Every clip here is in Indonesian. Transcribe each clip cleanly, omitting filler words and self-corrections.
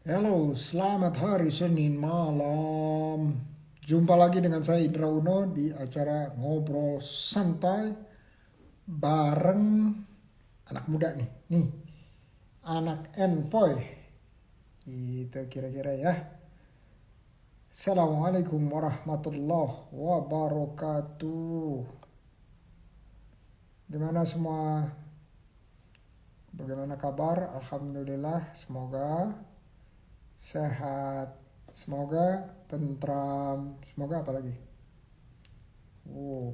Halo, selamat hari Senin malam. Jumpa lagi dengan saya Indra Uno di acara Ngobrol Santai bareng anak muda nih. Nih, anak Envoy. Itu kira-kira ya. Assalamualaikum warahmatullahi wabarakatuh. Gimana semua? Bagaimana kabar? Alhamdulillah, semoga sehat. Semoga tentram. Semoga apa lagi?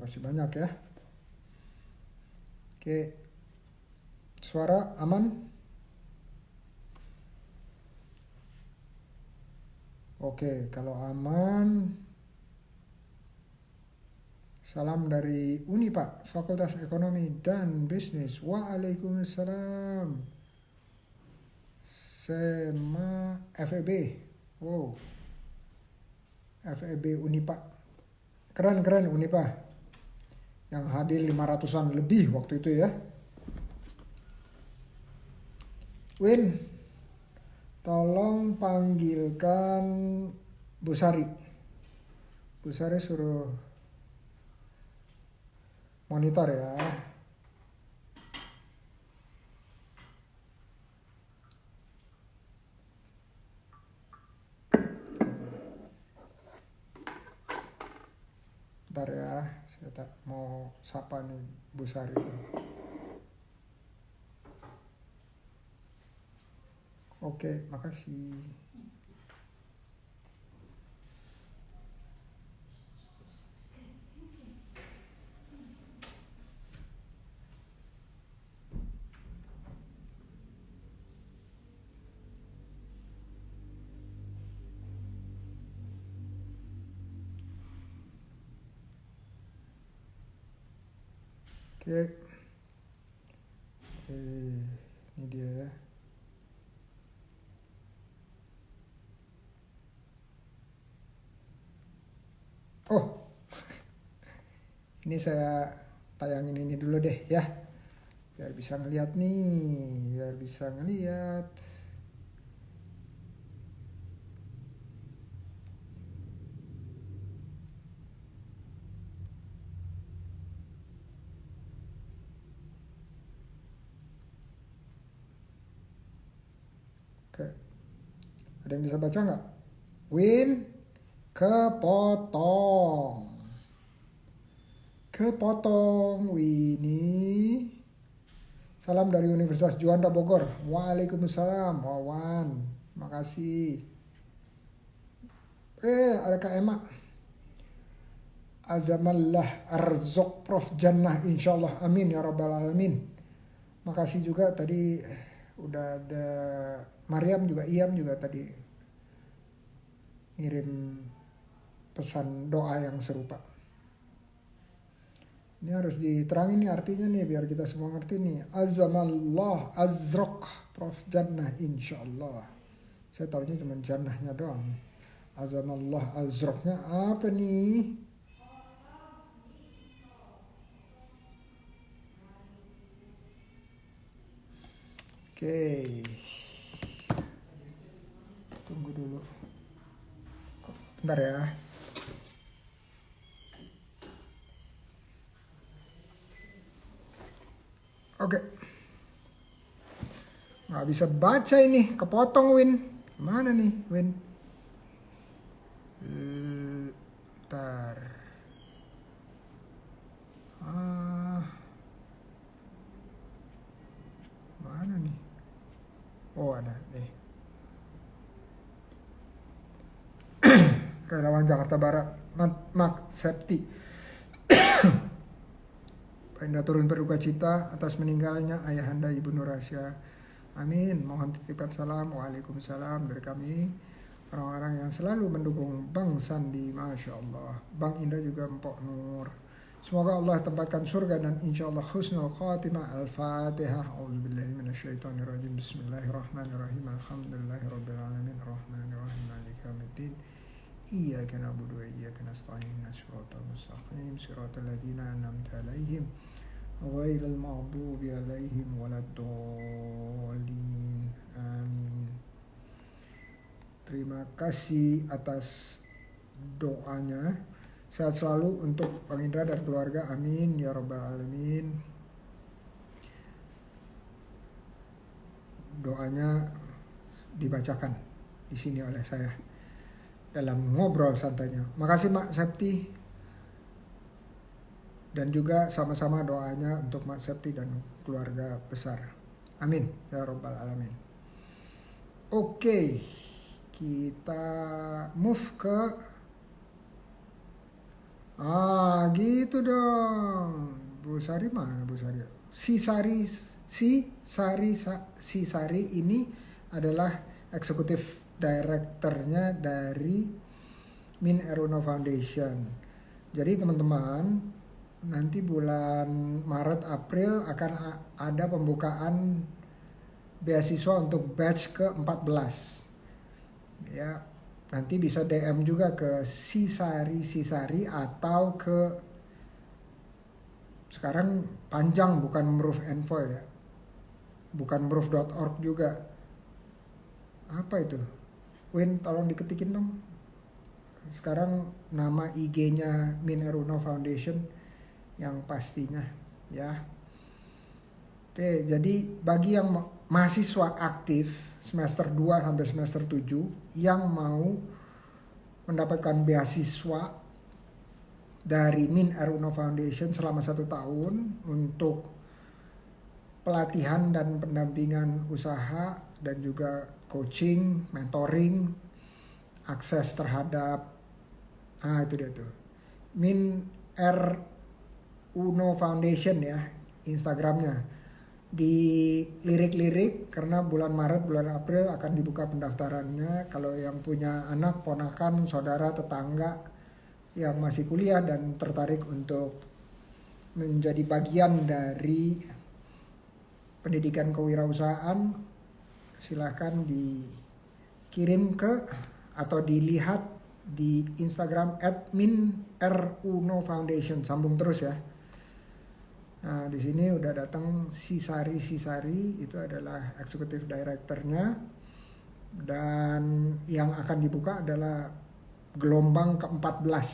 Kasih banyak ya. Oke, suara aman? Oke, kalau aman, salam dari Unipa, Fakultas Ekonomi dan Bisnis. Waalaikumsalam. Sema FEB. Wow, FEB Unipa. Keren Unipa. Yang hadir 500-an lebih waktu itu ya. Win, tolong panggilkan Bu Sari. Bu Sari suruh monitor ya. Bentar ya, saya tak mau sapa nih Bu Sari. Oke, makasih. Oke. Ini dia ya. Oh, ini saya tayangin ini dulu deh ya. Biar bisa ngeliat nih, biar bisa ngeliat. Oke, ada yang bisa baca nggak? Win, kepotong. Kepotong, Winnie. Salam dari Universitas Juanda Bogor. Waalaikumsalam, Wawan. Makasih. Ada Kak Emma. Azamallah arzok Prof Jannah insyaallah amin ya rabbal alamin. Makasih juga tadi udah ada Mariam juga, Iam juga tadi ngirim pesan doa yang serupa. Ini harus diterangin nih artinya nih biar kita semua ngerti nih. Azamallah azrok Prof Jannah insyaallah. Saya tahunya cuma jannahnya doang. Azamallah azroknya apa nih? Oke. Tunggu dulu. Bentar ya. Oke. Nggak bisa baca ini. Kepotong Win. Mana nih Win? Bentar. Mana nih? Oh ada nih. Relawan Jakarta Barat. Mak Septi. Penda turun berduka cita atas meninggalnya ayahanda Ibu Nur Asia. Amin. Mohon titipkan salam. Waalaikumsalam dari kami. Orang-orang yang selalu mendukung Bang Sandi. Masya Allah. Bang Indah juga Mpok Nur. Semoga Allah tempatkan surga dan insya Allah husnul khatimah. Al-Fatihah. A'udzubillahi minasyaitonirrajim. Bismillahirrahmanirrahim. Alhamdulillahirrabbilalamin. Rahmanirrahim. Maliki yaumiddin. Iyyaka na'budu wa iyyaka nasta'in. Shiratal mustaqim. Shiratal ladzina an'amta 'alaihim ghairil maghdubi 'alaihim waladdallin. Amin. Terima kasih atas doanya. Sehat selalu untuk Bang Indra dan keluarga. Amin ya rabbal alamin. Doanya dibacakan di sini oleh saya dalam ngobrol santainya. Makasih Mak Septi, dan juga sama-sama doanya untuk Mak Septi dan keluarga besar. Amin ya rabbal alamin. Oke, kita move ke gitu dong. Bu Sari mana Bu Sari? Si Sari ini adalah eksekutif direkturnya dari Min Eruno Foundation. Jadi teman-teman, nanti bulan Maret April akan ada pembukaan beasiswa untuk batch ke-14. Ya, nanti bisa DM juga ke Sisari atau ke, sekarang panjang bukan Mruf Envoy ya. Bukan mruf.org juga. Apa itu? Win, tolong diketikin dong. Sekarang nama IG-nya Min Eruno Foundation yang pastinya ya. Oke, jadi bagi yang mahasiswa aktif semester 2 sampai semester 7 yang mau mendapatkan beasiswa dari Min Eruno Foundation selama 1 tahun untuk pelatihan dan pendampingan usaha dan juga coaching, mentoring, akses terhadap itu dia tuh. Min Eruno Foundation ya, Instagramnya. Di lirik-lirik karena bulan Maret, bulan April akan dibuka pendaftarannya. Kalau yang punya anak, ponakan, saudara, tetangga yang masih kuliah dan tertarik untuk menjadi bagian dari pendidikan kewirausahaan, silakan dikirim ke atau dilihat di Instagram @min_eruno_foundation. Sambung terus ya. Nah, di sini udah datang Sisari, itu adalah eksekutif direkturnya, dan yang akan dibuka adalah gelombang ke-14,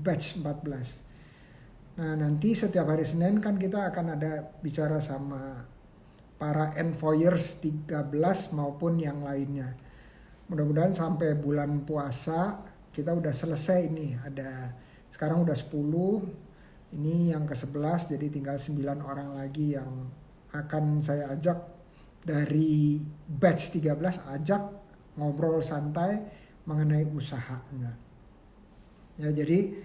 batch 14. Nah, nanti setiap hari Senin kan kita akan ada bicara sama para envoyers 13 maupun yang lainnya. Mudah-mudahan sampai bulan puasa kita udah selesai nih. Sekarang udah 10. Ini yang ke-11, jadi tinggal 9 orang lagi yang akan saya ajak dari batch 13, ajak ngobrol santai mengenai usahanya. Ya, jadi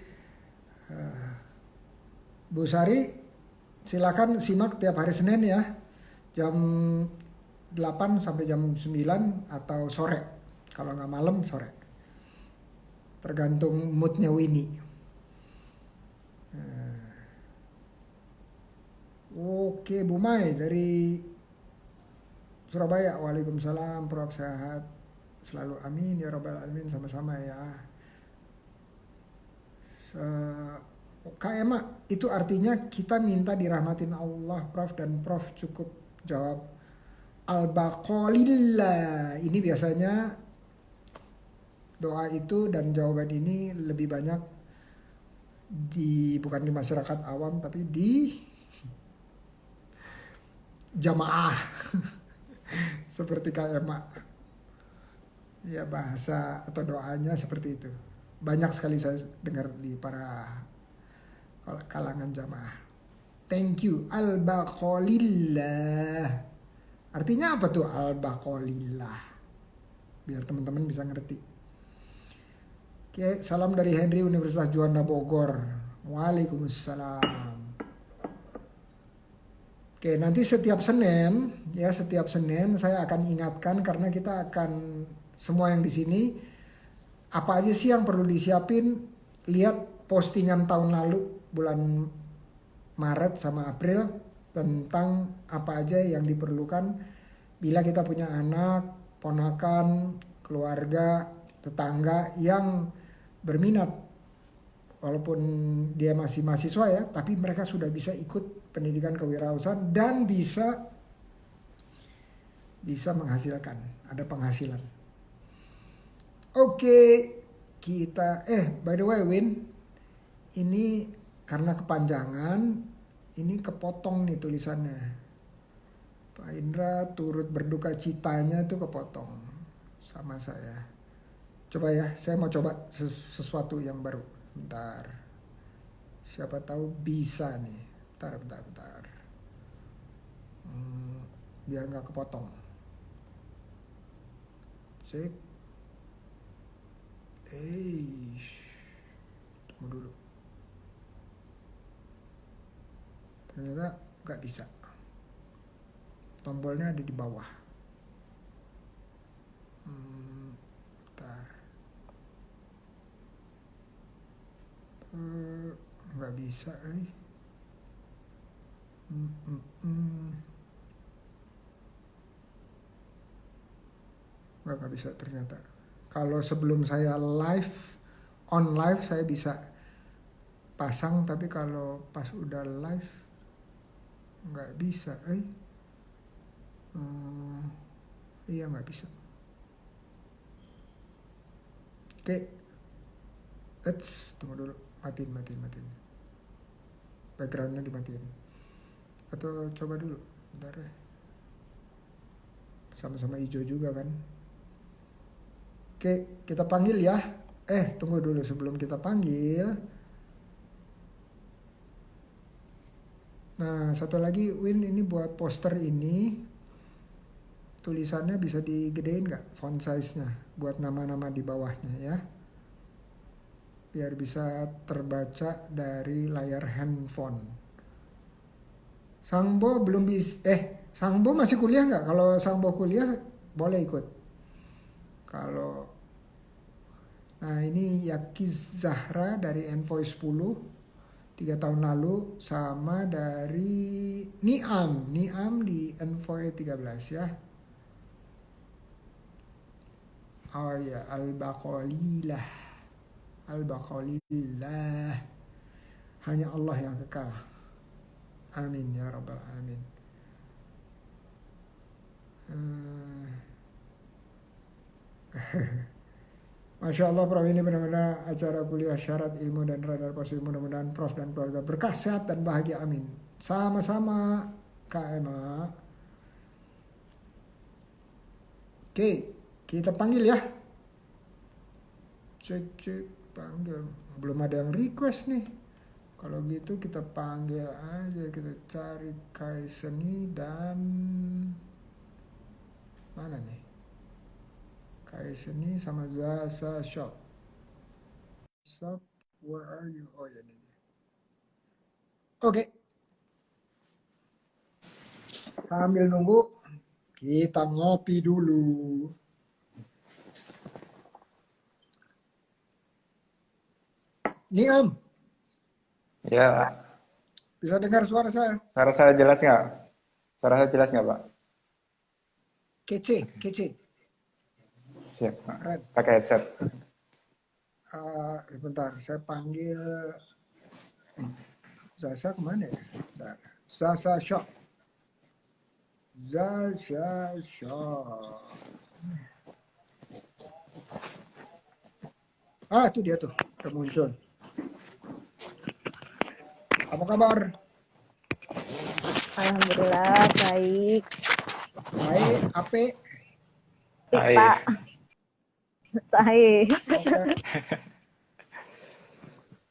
Bu Sari silakan simak tiap hari Senin ya, jam 8 sampai jam 9 atau sore. Kalau nggak malam, sore. Tergantung moodnya Winnie. Oke, Bu Mai dari Surabaya. Waalaikumsalam, Prof, sehat selalu, amin ya rabbal alamin. Sama-sama ya. Kak Ema, itu artinya kita minta dirahmatin Allah, Prof, dan Prof cukup jawab al-baqalillah. Ini biasanya doa itu dan jawaban ini lebih banyak bukan di masyarakat awam, tapi di jamaah seperti Kak Ema ya, bahasa atau doanya seperti itu banyak sekali saya dengar di para kalangan jamaah. Thank you, al-baqalillah artinya apa tuh al-baqalillah, biar teman-teman bisa ngerti. Oke, salam dari Henry, Universitas Juanda Bogor. Waalaikumsalam. Oke, nanti setiap Senin saya akan ingatkan, karena kita akan semua yang di sini apa aja sih yang perlu disiapin. Lihat postingan tahun lalu bulan Maret sama April tentang apa aja yang diperlukan bila kita punya anak, ponakan, keluarga, tetangga yang berminat, walaupun dia masih mahasiswa ya, tapi mereka sudah bisa ikut pendidikan kewirausahaan dan bisa menghasilkan, ada penghasilan. Oke, kita by the way Win, ini karena kepanjangan, ini kepotong nih tulisannya. Pak Indra turut berduka citanya itu kepotong sama saya. Coba ya, saya mau coba sesuatu yang baru. Bentar. Siapa tahu bisa nih. Bentar. Hmm, biar nggak kepotong. Cek. Tunggu dulu. Ternyata nggak bisa. Tombolnya ada di bawah. Bentar. Nggak bisa, nggak bisa ternyata. Kalau sebelum saya on live saya bisa pasang, tapi kalau pas udah live nggak bisa, iya nggak bisa. Oke, tunggu dulu, matiin. Backgroundnya dimatiin. Atau coba dulu, bentar ya. Sama-sama hijau juga kan. Oke, kita panggil ya. Tunggu dulu sebelum kita panggil. Nah, satu lagi Win, ini buat poster ini tulisannya bisa digedein nggak font size-nya buat nama-nama di bawahnya ya. Biar bisa terbaca dari layar handphone. Sangbo belum bisa. Sangbo masih kuliah nggak? Kalau Sangbo kuliah boleh ikut. Nah ini Yakiz Zahra dari Envoy 10 3 tahun lalu, sama dari Niam di Envoy 13 ya. Oh ya, Al-Baqalillah, hanya Allah yang kekal. Amin ya rabbal alamin. Masya Allah, Prof, ini benar-benar acara kuliah syarat ilmu dan radar positif. Mudah-mudahan Prof dan keluarga berkah, sehat dan bahagia, amin. Sama-sama Kak Emma. Oke, kita panggil ya. Cek panggil. Belum ada yang request nih. Kalau gitu kita panggil aja, kita cari Kaiseni dan mana nih? Kaiseni sama Zaza Shop. Where are you? Oh ya ini. Oke. Sambil nunggu, kita ngopi dulu. Nih Om. Ya. Bisa dengar suara saya? Suara saya jelas nggak? Suara saya jelas nggak, Pak? Kece. Siap, Pak. Keren. Pakai headset. Bentar, saya panggil Zaza kemana ya? Bentar. Zaza Shop. Itu dia tuh, udah muncul. Apa kabar? Alhamdulillah baik. Baik, ape? Baik, Pak. Saya.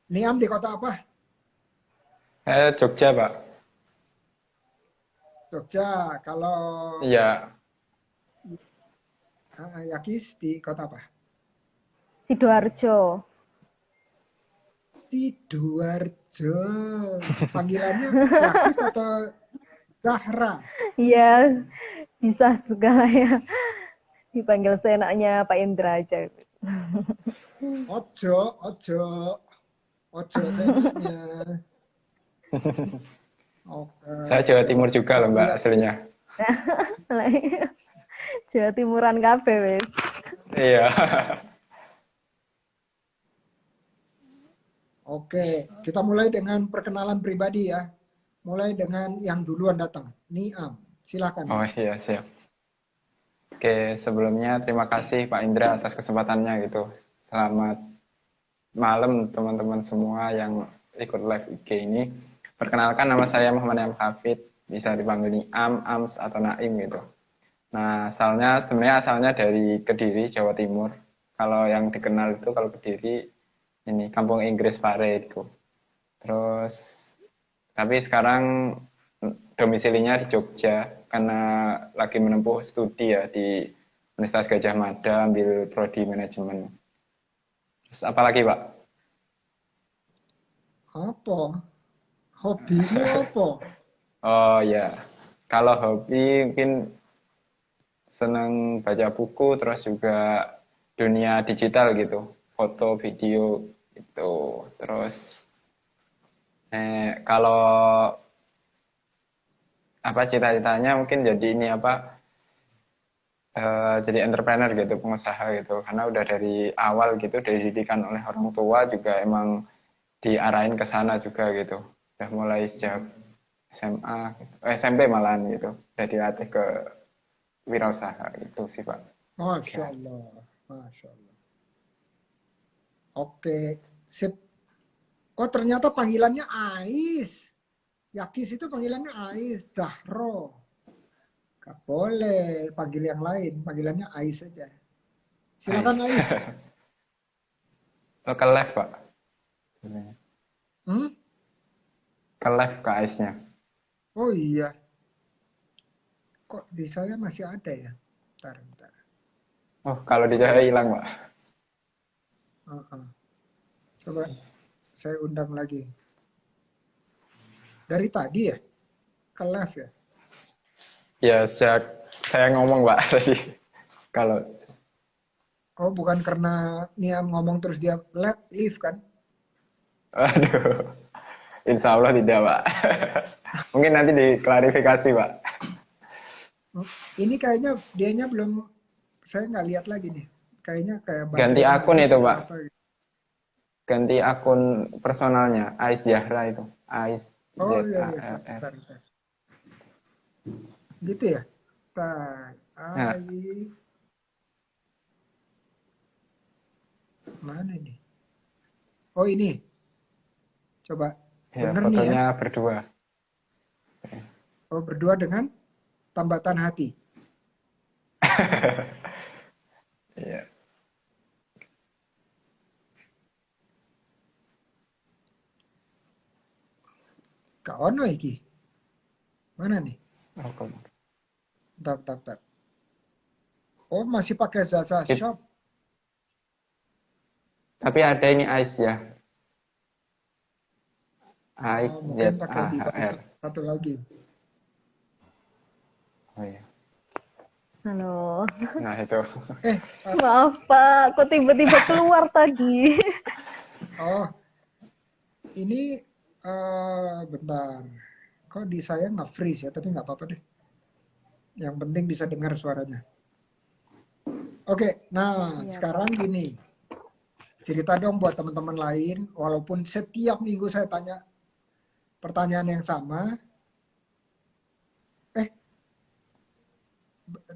Niam di kota apa? Jogja, Pak. Jogja. Kalau Iya. Yakis di kota apa? Sidoarjo. Sidoarjo. Panggilannya Yakis atau Zahra? Iya, bisa segala ya. Dipanggil seenaknya Pak Indra aja. Ojo seenaknya. Saya Jawa Timur juga loh, Mbak, aslinya. Jawa Timuran kabeh wis. Iya. Oke, kita mulai dengan perkenalan pribadi ya. Mulai dengan yang duluan datang, Niam. Silakan. Oh iya, siap. Oke, sebelumnya terima kasih Pak Indra atas kesempatannya gitu. Selamat malam teman-teman semua yang ikut live IG ini. Perkenalkan nama saya Muhammad Niam Hafid, bisa dipanggil Niam, Ams, atau Naim gitu. Nah, sebenarnya asalnya dari Kediri, Jawa Timur. Kalau yang dikenal itu kalau Kediri ini Kampung Inggris Pare gitu. Terus tapi sekarang domisilinya di Jogja karena lagi menempuh studi ya di Universitas Gadjah Mada ambil prodi manajemen. Terus apa lagi, Pak? Apa? Hobimu apa? Oh ya, kalau hobi mungkin senang baca buku terus juga dunia digital gitu, foto, video gitu. Terus kalau apa cita-citanya mungkin jadi ini apa jadi entrepreneur gitu, pengusaha gitu. Karena udah dari awal gitu dididikan oleh orang tua juga emang diarahin ke sana juga gitu. Udah mulai sejak SMA, gitu. SMP malahan gitu. Udah dilatih ke wirausaha itu sih Pak. Masya Allah, Masya Allah. Oke, sip. Oh ternyata panggilannya Ais. Yakis itu panggilannya Ais, Zahro. Gak boleh panggil yang lain, panggilannya Ais saja. Ais. Silakan Ais. Oh, ke live Pak. Hmm? Ke live ke Aisnya. Oh iya, kok di saya masih ada ya? Bentar, bentar. Oh, kalau di saya hilang Pak. Uh-uh. Coba saya undang lagi. Dari tadi ya? Ke live ya? Ya, sejak saya ngomong Pak tadi. Kalau Oh bukan karena Niam ngomong terus dia live kan? aduh. Insya Allah tidak, Pak. Mungkin nanti diklarifikasi, Pak. Ini kayaknya dianya belum, saya nggak lihat lagi nih. Kayaknya kayak Ganti baterainya akun habis itu, atau Pak. apa gitu. Ganti akun personalnya. Ais Zahra itu. Ais Oh iya iya, ZARR. bentar, bentar. Gitu ya? Bentar. Nah, Mana ini? Oh ini. Coba. ya Bener nih ya. fotonya berdua. Oh berdua dengan tambatan hati. Iya. Kak Ono iki. Mana nih? Oh, Bentar, bentar, bentar. Oh masih pakai Zaza Shop. tapi ada ini Ais ya. Ais Oh, mungkin pakai ZAHR. device satu lagi. Oh iya. Halo. Nah, itu. Maaf Pak, kok tiba-tiba keluar tadi? Oh ini bentar. Kok di saya nggak freeze ya? Tapi nggak apa-apa deh. Yang penting bisa dengar suaranya. Oke, nah Iya, sekarang Pak. gini. Cerita dong buat teman-teman lain. Walaupun setiap minggu saya tanya pertanyaan yang sama.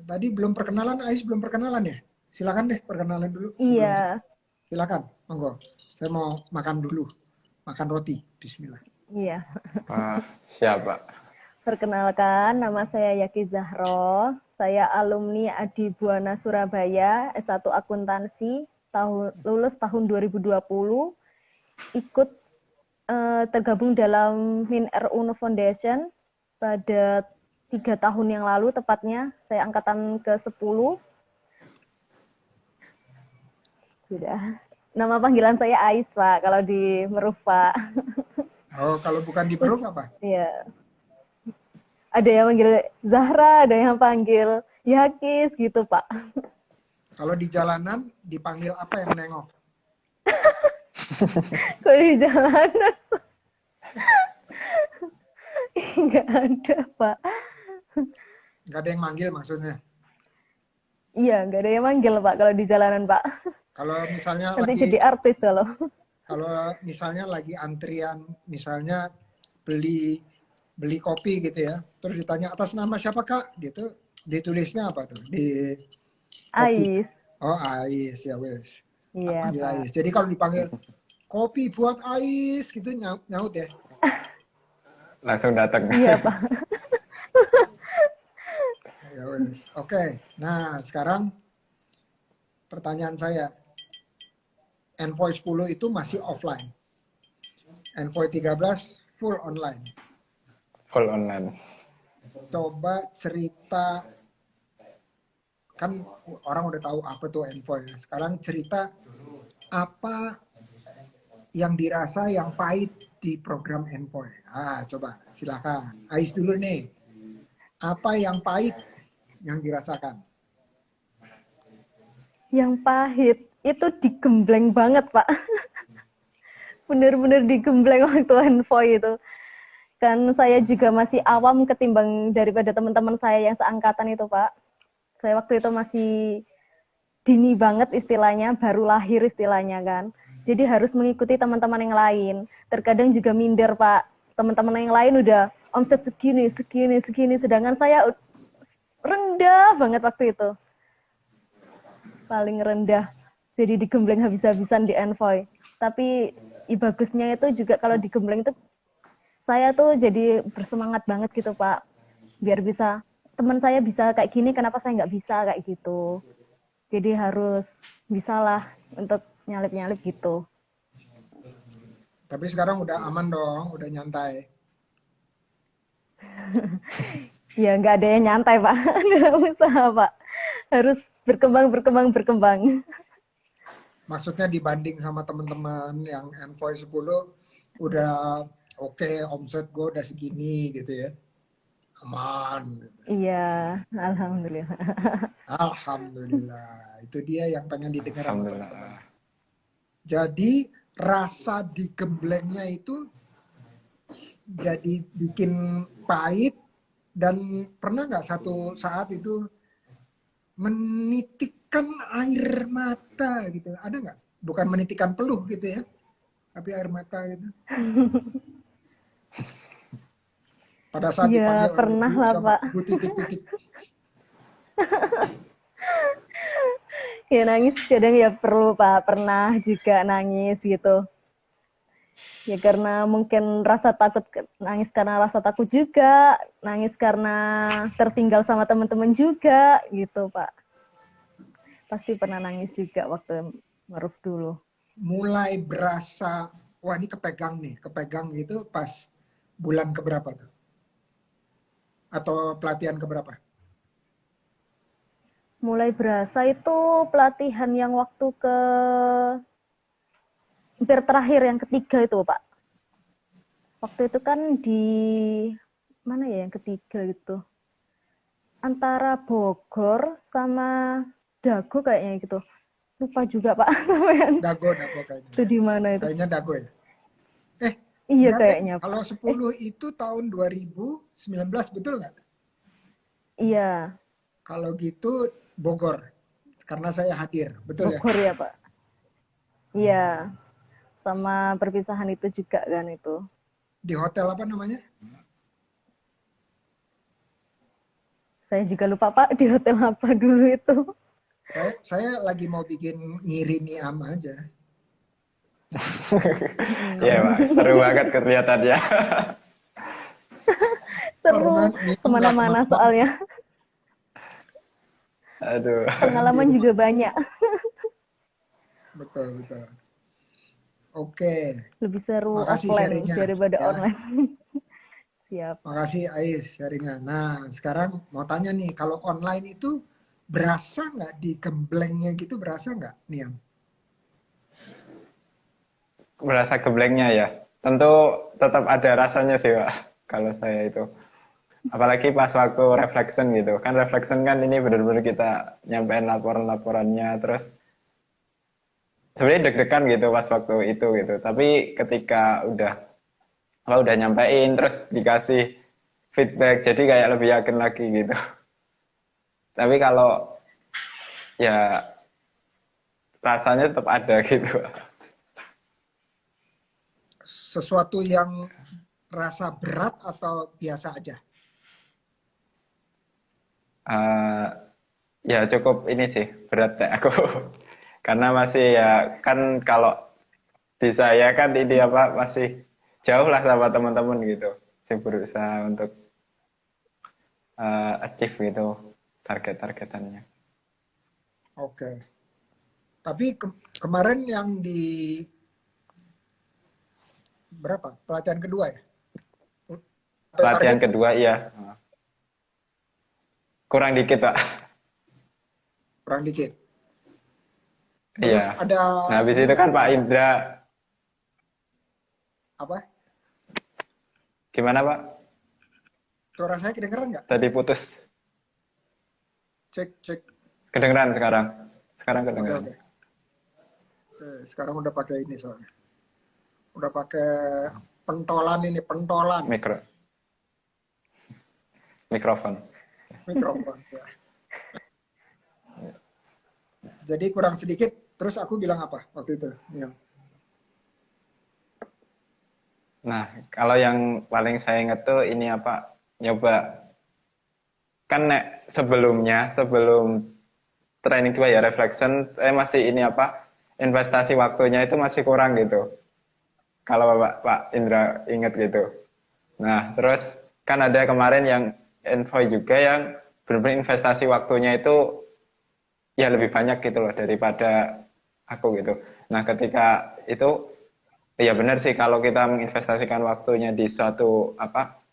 Tadi belum perkenalan, Ais belum perkenalan ya? Silakan deh perkenalan dulu. Iya, Silakan, monggo. Saya mau makan dulu. Makan roti. Bismillah. iya. Wah, siapa? Perkenalkan, nama saya Yaki Zahro. Saya alumni Adi Buana Surabaya, S1 Akuntansi, lulus tahun 2020. Ikut tergabung dalam MinRU Foundation pada 3 tahun yang lalu tepatnya. Saya angkatan ke-10. Sudah. Nama panggilan saya Ais, Pak, kalau di Meruh, Pak. Oh, kalau bukan di Peruf apa? Iya. Ada yang panggil Zahra, ada yang panggil Yakis gitu, Pak. Kalau di jalanan dipanggil apa yang nengok? Kalau di jalanan nggak ada, Pak. Nggak ada yang manggil maksudnya. Iya, nggak ada yang manggil, Pak, kalau di jalanan, Pak. Kalau misalnya Nanti lagi, jadi artis loh. kalau misalnya lagi antrian, misalnya beli kopi gitu ya, terus ditanya atas nama siapa Kak, gitu, Ditulisnya apa tuh? Di kopi. Ais. Oh, Ais ya wes. Tak Iya, panggil Pak. Ais. Jadi kalau dipanggil kopi buat Ais gitu nyaut ya. Langsung datang. Iya, Pak. Ya wes. Oke. Nah, sekarang pertanyaan saya, Envoy 10 itu masih offline. Envoy 13 full online. Full online. Coba cerita, kan orang udah tahu apa tuh Envoy. Sekarang cerita apa yang dirasa yang pahit di program Envoy. Coba silakan. Ais dulu nih. Apa yang pahit yang dirasakan? Yang pahit itu digembleng banget, Pak. Bener-bener digembleng waktu Envoy itu. Kan saya juga masih awam ketimbang daripada teman-teman saya yang seangkatan itu, Pak. Saya waktu itu masih dini banget istilahnya, baru lahir istilahnya kan. Jadi harus mengikuti teman-teman yang lain. Terkadang juga minder, Pak. Teman-teman yang lain udah omset segini, segini, segini. Sedangkan saya rendah banget waktu itu. Paling rendah. Jadi digembleng habis-habisan di Envoy. Tapi bagusnya itu juga kalau digembleng itu saya tuh jadi bersemangat banget gitu, Pak. Biar bisa, teman saya bisa kayak gini, kenapa saya nggak bisa kayak gitu. Jadi harus bisalah untuk nyalip-nyalip gitu. Tapi sekarang udah aman dong, udah nyantai. Ya nggak ada yang nyantai, Pak. Dalam usaha, Pak. Harus berkembang, berkembang, berkembang. Maksudnya dibanding sama teman-teman yang Envoy 10 udah oke, omset gue udah segini gitu ya. Aman. Iya, alhamdulillah. Alhamdulillah. Itu dia yang pengen didengar sama teman-teman. Alhamdulillah. Jadi rasa digemblengnya itu jadi bikin pahit, dan pernah nggak satu saat itu menitikkan air mata gitu? Ada nggak? Bukan menitikkan peluh gitu ya, tapi air mata gitu. Pada saat Ya, dipanggil oleh pernah Bu lah, sama Pak. Bu titik-titik. Ya nangis kadang ya perlu, Pak. Pernah juga nangis gitu. Ya karena mungkin rasa takut, nangis karena rasa takut juga, nangis karena tertinggal sama teman-teman juga gitu, Pak. Pasti pernah nangis juga waktu Maruf dulu. Mulai berasa, wah ini kepegang nih, kepegang gitu pas bulan keberapa tuh? Atau pelatihan keberapa? Mulai berasa itu pelatihan yang waktu ke hampir terakhir yang ketiga itu, Pak. Waktu itu kan di mana ya yang ketiga itu? Antara Bogor sama Dago kayaknya gitu. Lupa juga, Pak. Sampean. Dago kayaknya. Itu di mana itu? Kayaknya Dago ya. Iya Enggak, kayaknya, kalau Pak. 10 itu tahun 2019, betul nggak? Iya, Kalau gitu Bogor, karena saya hadir, betul ya? Bogor ya, Pak. Iya, sama perpisahan itu juga kan itu. Di hotel apa namanya? Saya juga lupa, Pak, di hotel apa dulu itu. Saya lagi mau bikin ngiri Niam aja. Iya, Pak. Seru banget kelihatannya. Seru, Karena Niam kemana-mana nggak soalnya. Aduh. Pengalaman juga banyak. Betul. Oke, Lebih seru makasih offline sharingnya daripada ya. online. Siap. Makasih Ais sharingnya. Nah, sekarang mau tanya nih, kalau online itu berasa nggak di gemblengnya gitu, berasa nggak Niam? Berasa geblengnya ya. Tentu tetap ada rasanya sih, Pak. Kalau saya itu. Apalagi pas waktu reflection gitu. Kan reflection kan ini benar-benar kita nyampein laporan-laporannya. Terus sebenarnya deg-degan gitu pas waktu itu gitu. Tapi ketika udah nyampein terus dikasih feedback, jadi kayak lebih yakin lagi gitu. Tapi kalau ya rasanya tetap ada gitu. Sesuatu yang rasa berat atau biasa aja? Eh, ya cukup ini sih berat ya aku karena masih ya kan kalau di saya kan ini apa masih jauh lah sama teman-teman gitu. Saya berusaha untuk achieve gitu target-targetannya. Oke. Tapi kemarin yang di berapa? Pelatihan kedua ya? Sampai Pelatihan target nggak? kedua iya kurang dikit Pak. Kurang dikit. Iya. Terus ada Nah habis ini itu nggak? kan Pak Indra Apa? gimana Pak? Suara saya kedengeran nggak? Tadi putus. Cek, cek. Kedengeran sekarang. Sekarang Oke, kedengeran. oke. Sekarang udah pakai ini soalnya. Udah pakai pentolan ini, pentolan. Mikrofon. Mikrofon. Ya. Jadi kurang sedikit, terus aku bilang apa waktu itu? Ya. Nah, kalau yang paling saya ingat tuh ini apa? Nyoba kan sebelum training 2 ya reflection, saya masih ini apa? Investasi waktunya itu masih kurang gitu. Kalau Pak Indra ingat gitu. Nah, terus kan ada kemarin yang envoy juga yang benar-benar investasi waktunya itu ya lebih banyak gitu loh daripada aku gitu. Nah, ketika itu ya benar sih kalau kita menginvestasikan waktunya di suatu apa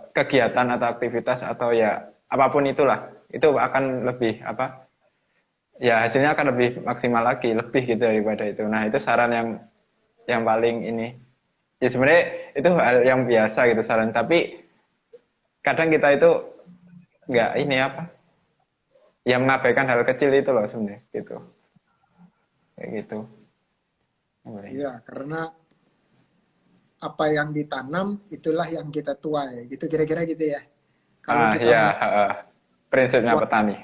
kegiatan atau aktivitas atau ya apapun itulah itu akan lebih apa ya hasilnya akan lebih maksimal lagi lebih gitu daripada itu. Nah itu saran yang paling ini ya sebenarnya itu hal yang biasa gitu saran tapi kadang kita itu nggak ini apa yang mengabaikan hal kecil itu loh sebenarnya gitu kayak gitu. Iya, karena apa yang ditanam itulah yang kita tuai, gitu kira-kira gitu ya. Kalau kita Ya prinsipnya buat petani.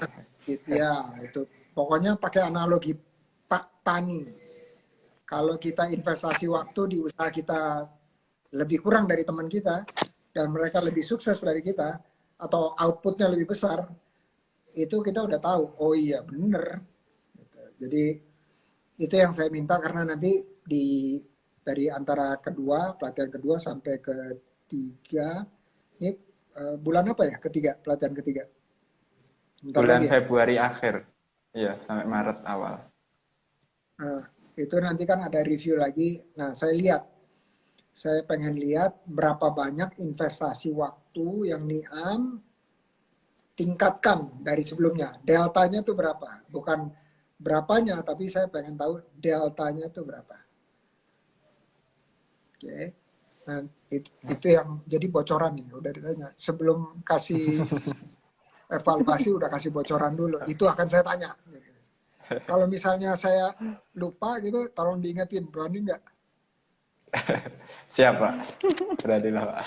ya itu pokoknya pakai analogi Pak Tani. Kalau kita investasi waktu di usaha kita lebih kurang dari teman kita dan mereka lebih sukses dari kita atau outputnya lebih besar, itu kita udah tahu. Oh iya bener. Gitu. Jadi itu yang saya minta karena nanti dari antara pelatihan kedua sampai ketiga, ini bulan apa ya ketiga, pelatihan ketiga? Bentar Bulan lagi ya. Februari akhir ya sampai Maret awal. Nah, itu nanti kan ada review lagi. Nah, saya pengen lihat berapa banyak investasi waktu yang Niam tingkatkan dari sebelumnya. Deltanya tuh berapa? Bukan berapanya, tapi saya pengen tahu deltanya tuh berapa. Oke. Nah, itu yang jadi bocoran nih, udah ditanya. Sebelum kasih evaluasi udah kasih bocoran dulu. Itu akan saya tanya. Kalau misalnya saya lupa gitu, tolong diingetin. Berani nggak? Siap Pak, beradilah Pak.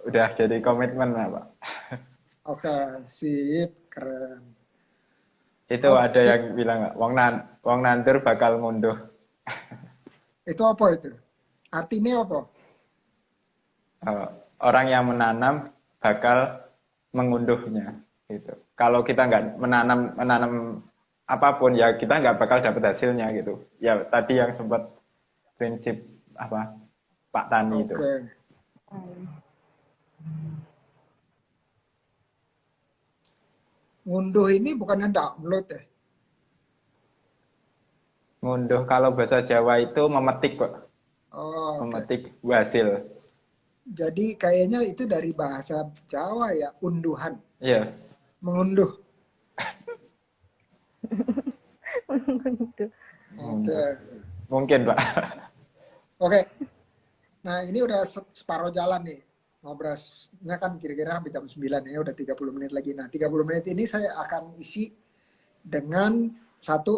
Udah jadi komitmen lah Pak. Oke, sip, keren. Itu ada yang bilang nggak, wong nandur bakal ngunduh. Itu apa itu? Artinya apa? Orang yang menanam bakal mengunduhnya. Gitu. Kalau kita nggak menanam apapun ya kita nggak bakal dapat hasilnya gitu. Ya tadi yang sempat prinsip apa Pak Tani itu. Ngunduh ini bukannya download ya? Ngunduh kalau bahasa Jawa itu memetik kok. Oh, memetik hasil. Jadi kayaknya itu dari bahasa Jawa ya, unduhan. Iya. Mengunduh. Oke. Mungkin Pak. Oke. Nah ini udah separuh jalan nih. Ngobrolnya kan kira-kira hampir jam 9 ya, udah 30 menit lagi. Nah 30 menit ini saya akan isi dengan satu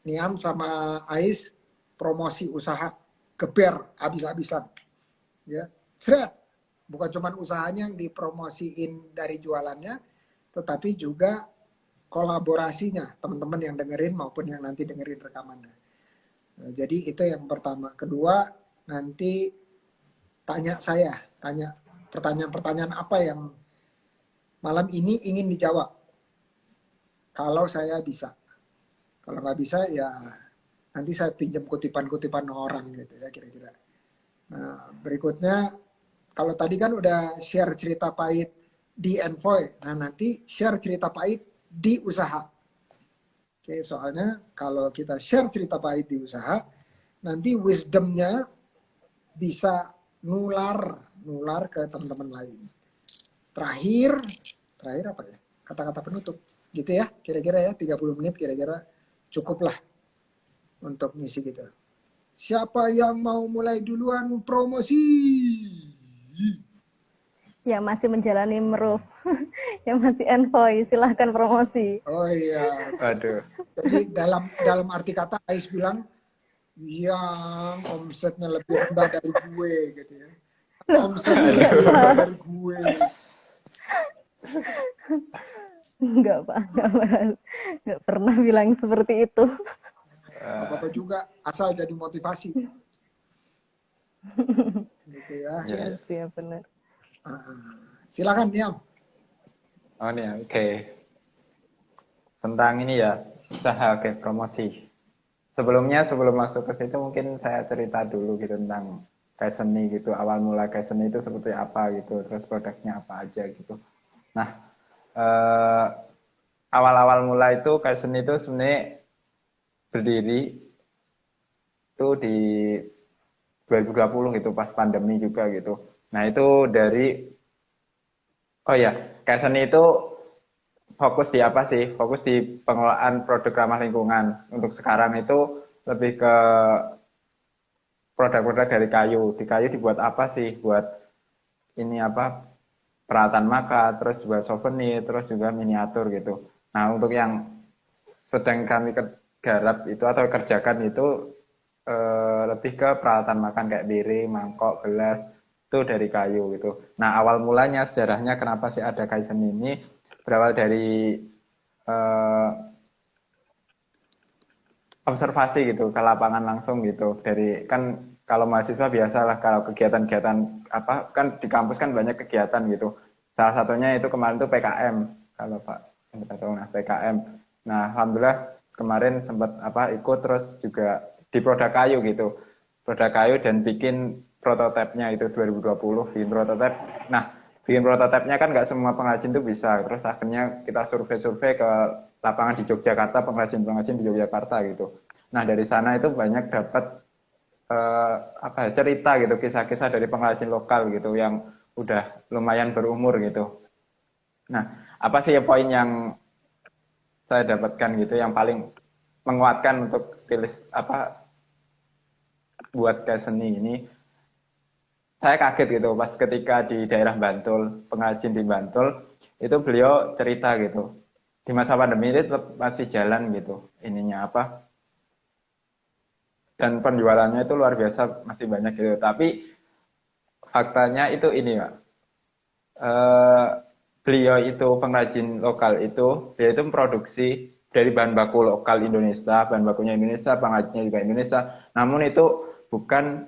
Niam sama Ais promosi usaha geber habis-habisan. Ya, seret. Bukan cuma usahanya yang dipromosiin dari jualannya, tetapi juga kolaborasinya teman-teman yang dengerin maupun yang nanti dengerin rekamannya. Nah, jadi itu yang pertama. Kedua, nanti tanya pertanyaan-pertanyaan apa yang malam ini ingin dijawab. Kalau saya bisa. Kalau nggak bisa ya nanti saya pinjam kutipan-kutipan orang gitu ya kira-kira. Nah, berikutnya kalau tadi kan udah share cerita pahit di Envoy. Nah, nanti share cerita pahit di usaha. Oke, soalnya kalau kita share cerita pahit di usaha, nanti wisdomnya bisa nular ke teman-teman lain. Terakhir apa ya? Kata-kata penutup. Gitu ya, kira-kira ya 30 menit kira-kira cukup lah untuk ngisi gitu. Siapa yang mau mulai duluan promosi? Yang masih menjalani meruh, yang masih envoy, silahkan promosi. Oh iya. Waduh. Jadi dalam arti kata Ais bilang yang omsetnya lebih rendah dari gue gitu ya. Omsetnya lebih rendah dari gue. Enggak, Pak. Enggak pernah bilang seperti itu. Apa-apa juga asal jadi motivasi. Gitu ya. Ya. Iya, benar. Silakan Niam. Oh nih, oke. Tentang ini ya, usaha, oke, promosi. Sebelum masuk ke situ mungkin saya cerita dulu gitu tentang Kaiseni gitu. Awal mula Kaiseni itu seperti apa gitu, terus produknya apa aja gitu. Nah, awal-awal mula itu Kaiseni itu sebenarnya berdiri itu di 2020 gitu, pas pandemi juga gitu. Nah, itu dari, oh ya, Kaiseni itu fokus di apa sih? Fokus di pengelolaan produk ramah lingkungan. Untuk sekarang itu lebih ke produk-produk dari kayu. Di kayu dibuat apa sih? Buat ini apa? Peralatan makan, terus buat souvenir, terus juga miniatur gitu. Nah, untuk yang sedang kami garap itu atau kerjakan itu lebih ke peralatan makan kayak piring, mangkok, gelas, itu dari kayu gitu. Nah, awal mulanya sejarahnya kenapa sih ada Kaizen ini berawal dari observasi gitu ke lapangan langsung gitu. Dari kan kalau mahasiswa biasalah kalau kegiatan-kegiatan apa kan di kampus kan banyak kegiatan gitu. Salah satunya itu kemarin tuh PKM kalau Pak tahu. Nah, PKM. Nah, alhamdulillah kemarin sempat ikut terus juga di produk kayu gitu. Produk kayu dan bikin prototipenya itu 2020 bikin prototipe. Nah, bikin prototipenya kan nggak semua pengrajin tuh bisa. Terus akhirnya kita survei-survei ke lapangan di Yogyakarta, pengrajin-pengrajin di Yogyakarta gitu. Nah, dari sana itu banyak dapat cerita gitu, kisah-kisah dari pengrajin lokal gitu yang udah lumayan berumur gitu. Nah, apa sih poin yang saya dapatkan gitu yang paling menguatkan untuk pilih buat ke seni ini? Saya kaget gitu pas ketika di daerah Bantul, pengrajin di Bantul itu beliau cerita gitu. Di masa pandemi ini tetap masih jalan gitu ininya dan penjualannya itu luar biasa masih banyak gitu. Tapi faktanya itu ini Pak. Beliau itu pengrajin lokal itu, dia itu memproduksi dari bahan baku lokal Indonesia, bahan bakunya Indonesia, pengrajinnya juga Indonesia. Namun itu bukan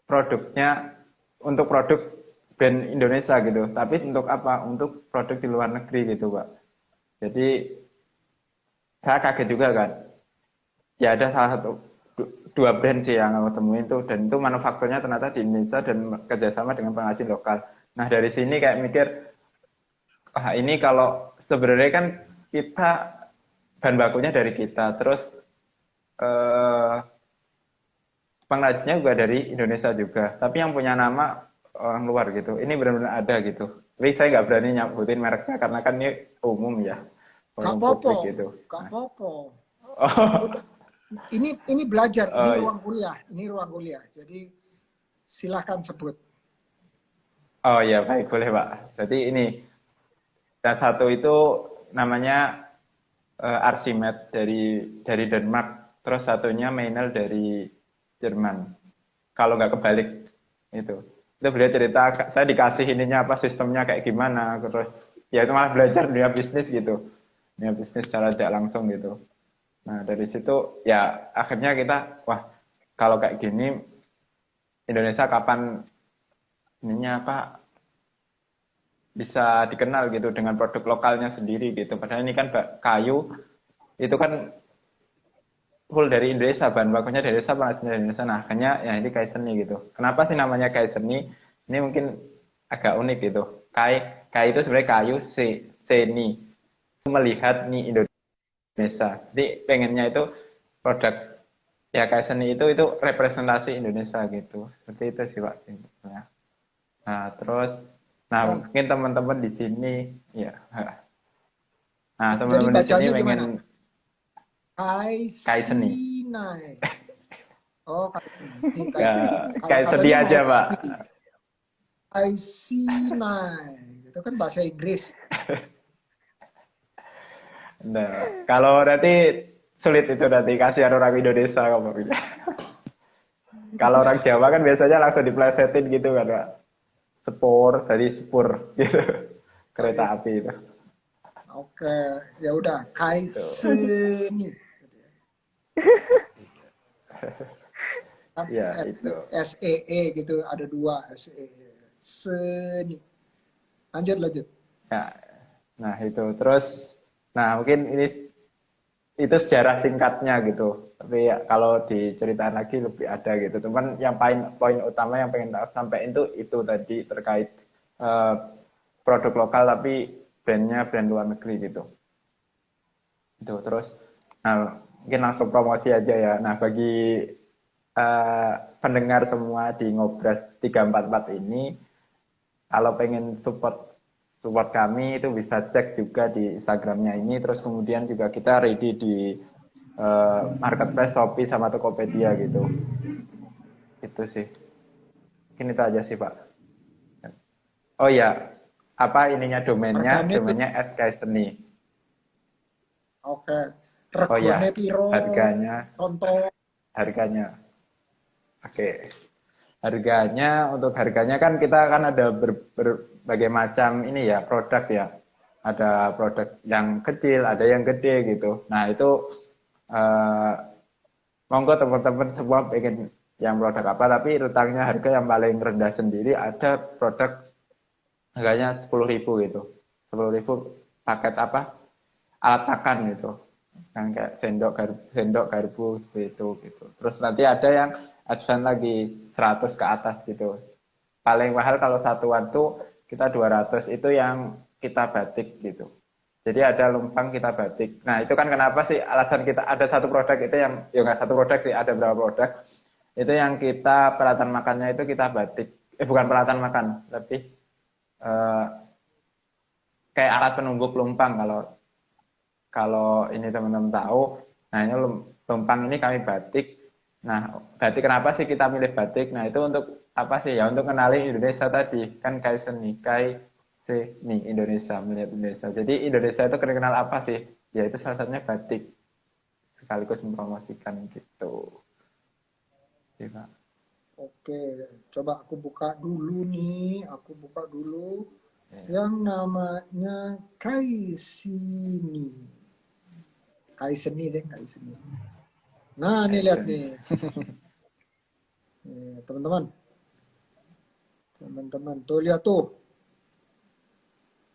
produknya untuk produk brand Indonesia gitu, tapi untuk apa? Untuk produk di luar negeri gitu Pak. Jadi saya kaget juga kan. Ya ada salah satu dua brand sih yang aku temuin tuh dan itu manufakturnya ternyata di Indonesia dan kerjasama dengan pengrajin lokal. Nah dari sini kayak mikir, ini kalau sebenarnya kan kita bahan bakunya dari kita, terus pengrajinnya juga dari Indonesia juga, tapi yang punya nama orang luar gitu. Ini benar-benar ada gitu. Tapi saya nggak berani nyebutin mereknya karena kan ini umum ya, Kak umum Popo, publik gitu. Kak Popo. Oh. Ini belajar, Oh, ini iya. ruang kuliah. Jadi silahkan sebut. Oh iya baik boleh Pak. Jadi ini yang satu itu namanya Archimed dari Denmark, terus satunya Meinel dari Jerman. Kalau nggak kebalik itu beliau cerita saya dikasih ininya apa sistemnya kayak gimana, terus ya itu malah belajar dunia bisnis gitu, dunia bisnis secara tidak langsung gitu. Nah dari situ ya akhirnya kita kalau kayak gini Indonesia kapan ininya bisa dikenal gitu dengan produk lokalnya sendiri gitu. Padahal ini kan kayu itu kan full dari Indonesia, bahan bakunya dari Indonesia, penghasilnya dari Indonesia. Nah, akhirnya ya ini kai seni gitu. Kenapa sih namanya kai seni? Ini mungkin agak unik gitu. Kai itu sebenarnya kayu, seni melihat nih Indonesia. Jadi pengennya itu produk ya kai seni itu representasi Indonesia gitu. Seperti itu sih Pak simpelnya. Nah, terus Keren. mungkin teman-teman di sini ya. Nah, Jadi teman-teman di sini bacanya pengen gimana? Kai kai seni. Sinai. Oh, Kai Sinai. Ya, Kalau kai seni katanya mau aja, Pak. Kai Sinai. Itu kan bahasa Inggris. Nah, kalau nanti sulit itu nanti kasihan orang Indonesia kalau pilih. Kalau orang Jawa kan biasanya langsung diplesetin gitu kan, Pak. Sepur, dari sepur gitu. Baik. Kereta api itu. Oke, ya udah Kai Gitu. Seni. Kan Ya, itu. SEE gitu ada dua SEE. Seni. Lanjut lanjut. Ya. Nah, itu. Terus mungkin ini itu sejarah singkatnya gitu. Tapi ya, kalau diceritain lagi lebih ada gitu. Cuman yang poin utama yang pengen tak sampaikan itu tadi terkait eh, produk lokal tapi brandnya brand luar negeri gitu. Itu terus mungkin langsung promosi aja ya. Nah, bagi pendengar semua di Ngobras 344 ini kalau pengen support kami itu bisa cek juga di Instagramnya ini. Terus kemudian juga kita ready di marketplace Shopee sama Tokopedia gitu. Itu sih. Mungkin itu aja sih Pak. Oh ya, apa ininya domainnya? Harganya tuh Domainnya @kaiseni. oke. Oh ya, Regone piro harganya, contoh. harganya. Oke. Harganya kan kita kan ada berbagai macam ini ya produk ya. Ada produk yang kecil, ada yang gede gitu. Nah itu eh, monggo teman-teman semua pengen yang produk apa, tapi rentangnya harga yang paling rendah sendiri ada produk harganya 10.000 gitu. 10.000 paket apa? Alat makan gitu. Yang kayak sendok garpu seperti itu gitu. Terus nanti ada yang advance lagi 100 ke atas gitu. Paling mahal kalau satuan tuh kita 200 itu yang kita batik gitu. Jadi ada lumpang kita batik. Nah itu kan kenapa sih alasan kita ada satu produk itu yang ya nggak satu produk sih ada berapa produk itu yang kita peralatan makannya itu kita batik. Bukan peralatan makan, lebih eh, kayak alat penumbuk lumpang kalau kalau ini teman-teman tahu. Nah ini lumpang ini kami batik. Nah batik kenapa sih kita milih batik? Nah itu untuk apa sih ya untuk kenali Indonesia tadi kan kai seni kai seni Indonesia melihat Indonesia. Jadi Indonesia itu kenal apa sih? Ya itu salah satunya batik sekaligus mempromosikan gitu. Iya, Oke, coba aku buka dulu nih. Aku buka dulu ya. yang namanya Kai Sini. Kai Seni deh, Kai Seni. Nah, nih Kai lihat seni. nih. Nih, teman-teman. Teman-teman, tuh lihat tuh.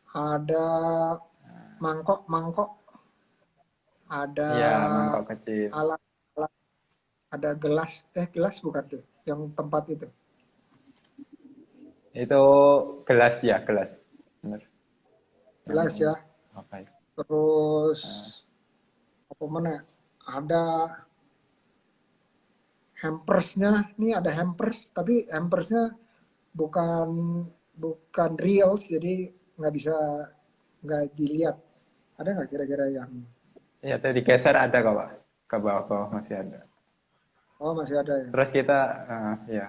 Ada mangkok-mangkok, ada Iya mangkok kecil. alat, ada gelas bukan tuh, yang tempat itu. Itu gelas ya gelas. Bener. Yang Gelas ya. apa itu? Terus apa mana? Ada hampersnya, nih ada hampers, tapi hampersnya bukan bukan reals, jadi nggak bisa nggak dilihat. Ada nggak kira-kira yang? Ya tadi geser ada kok Pak. Ke bawah-bawah masih ada. Oh masih ada ya. Terus kita ya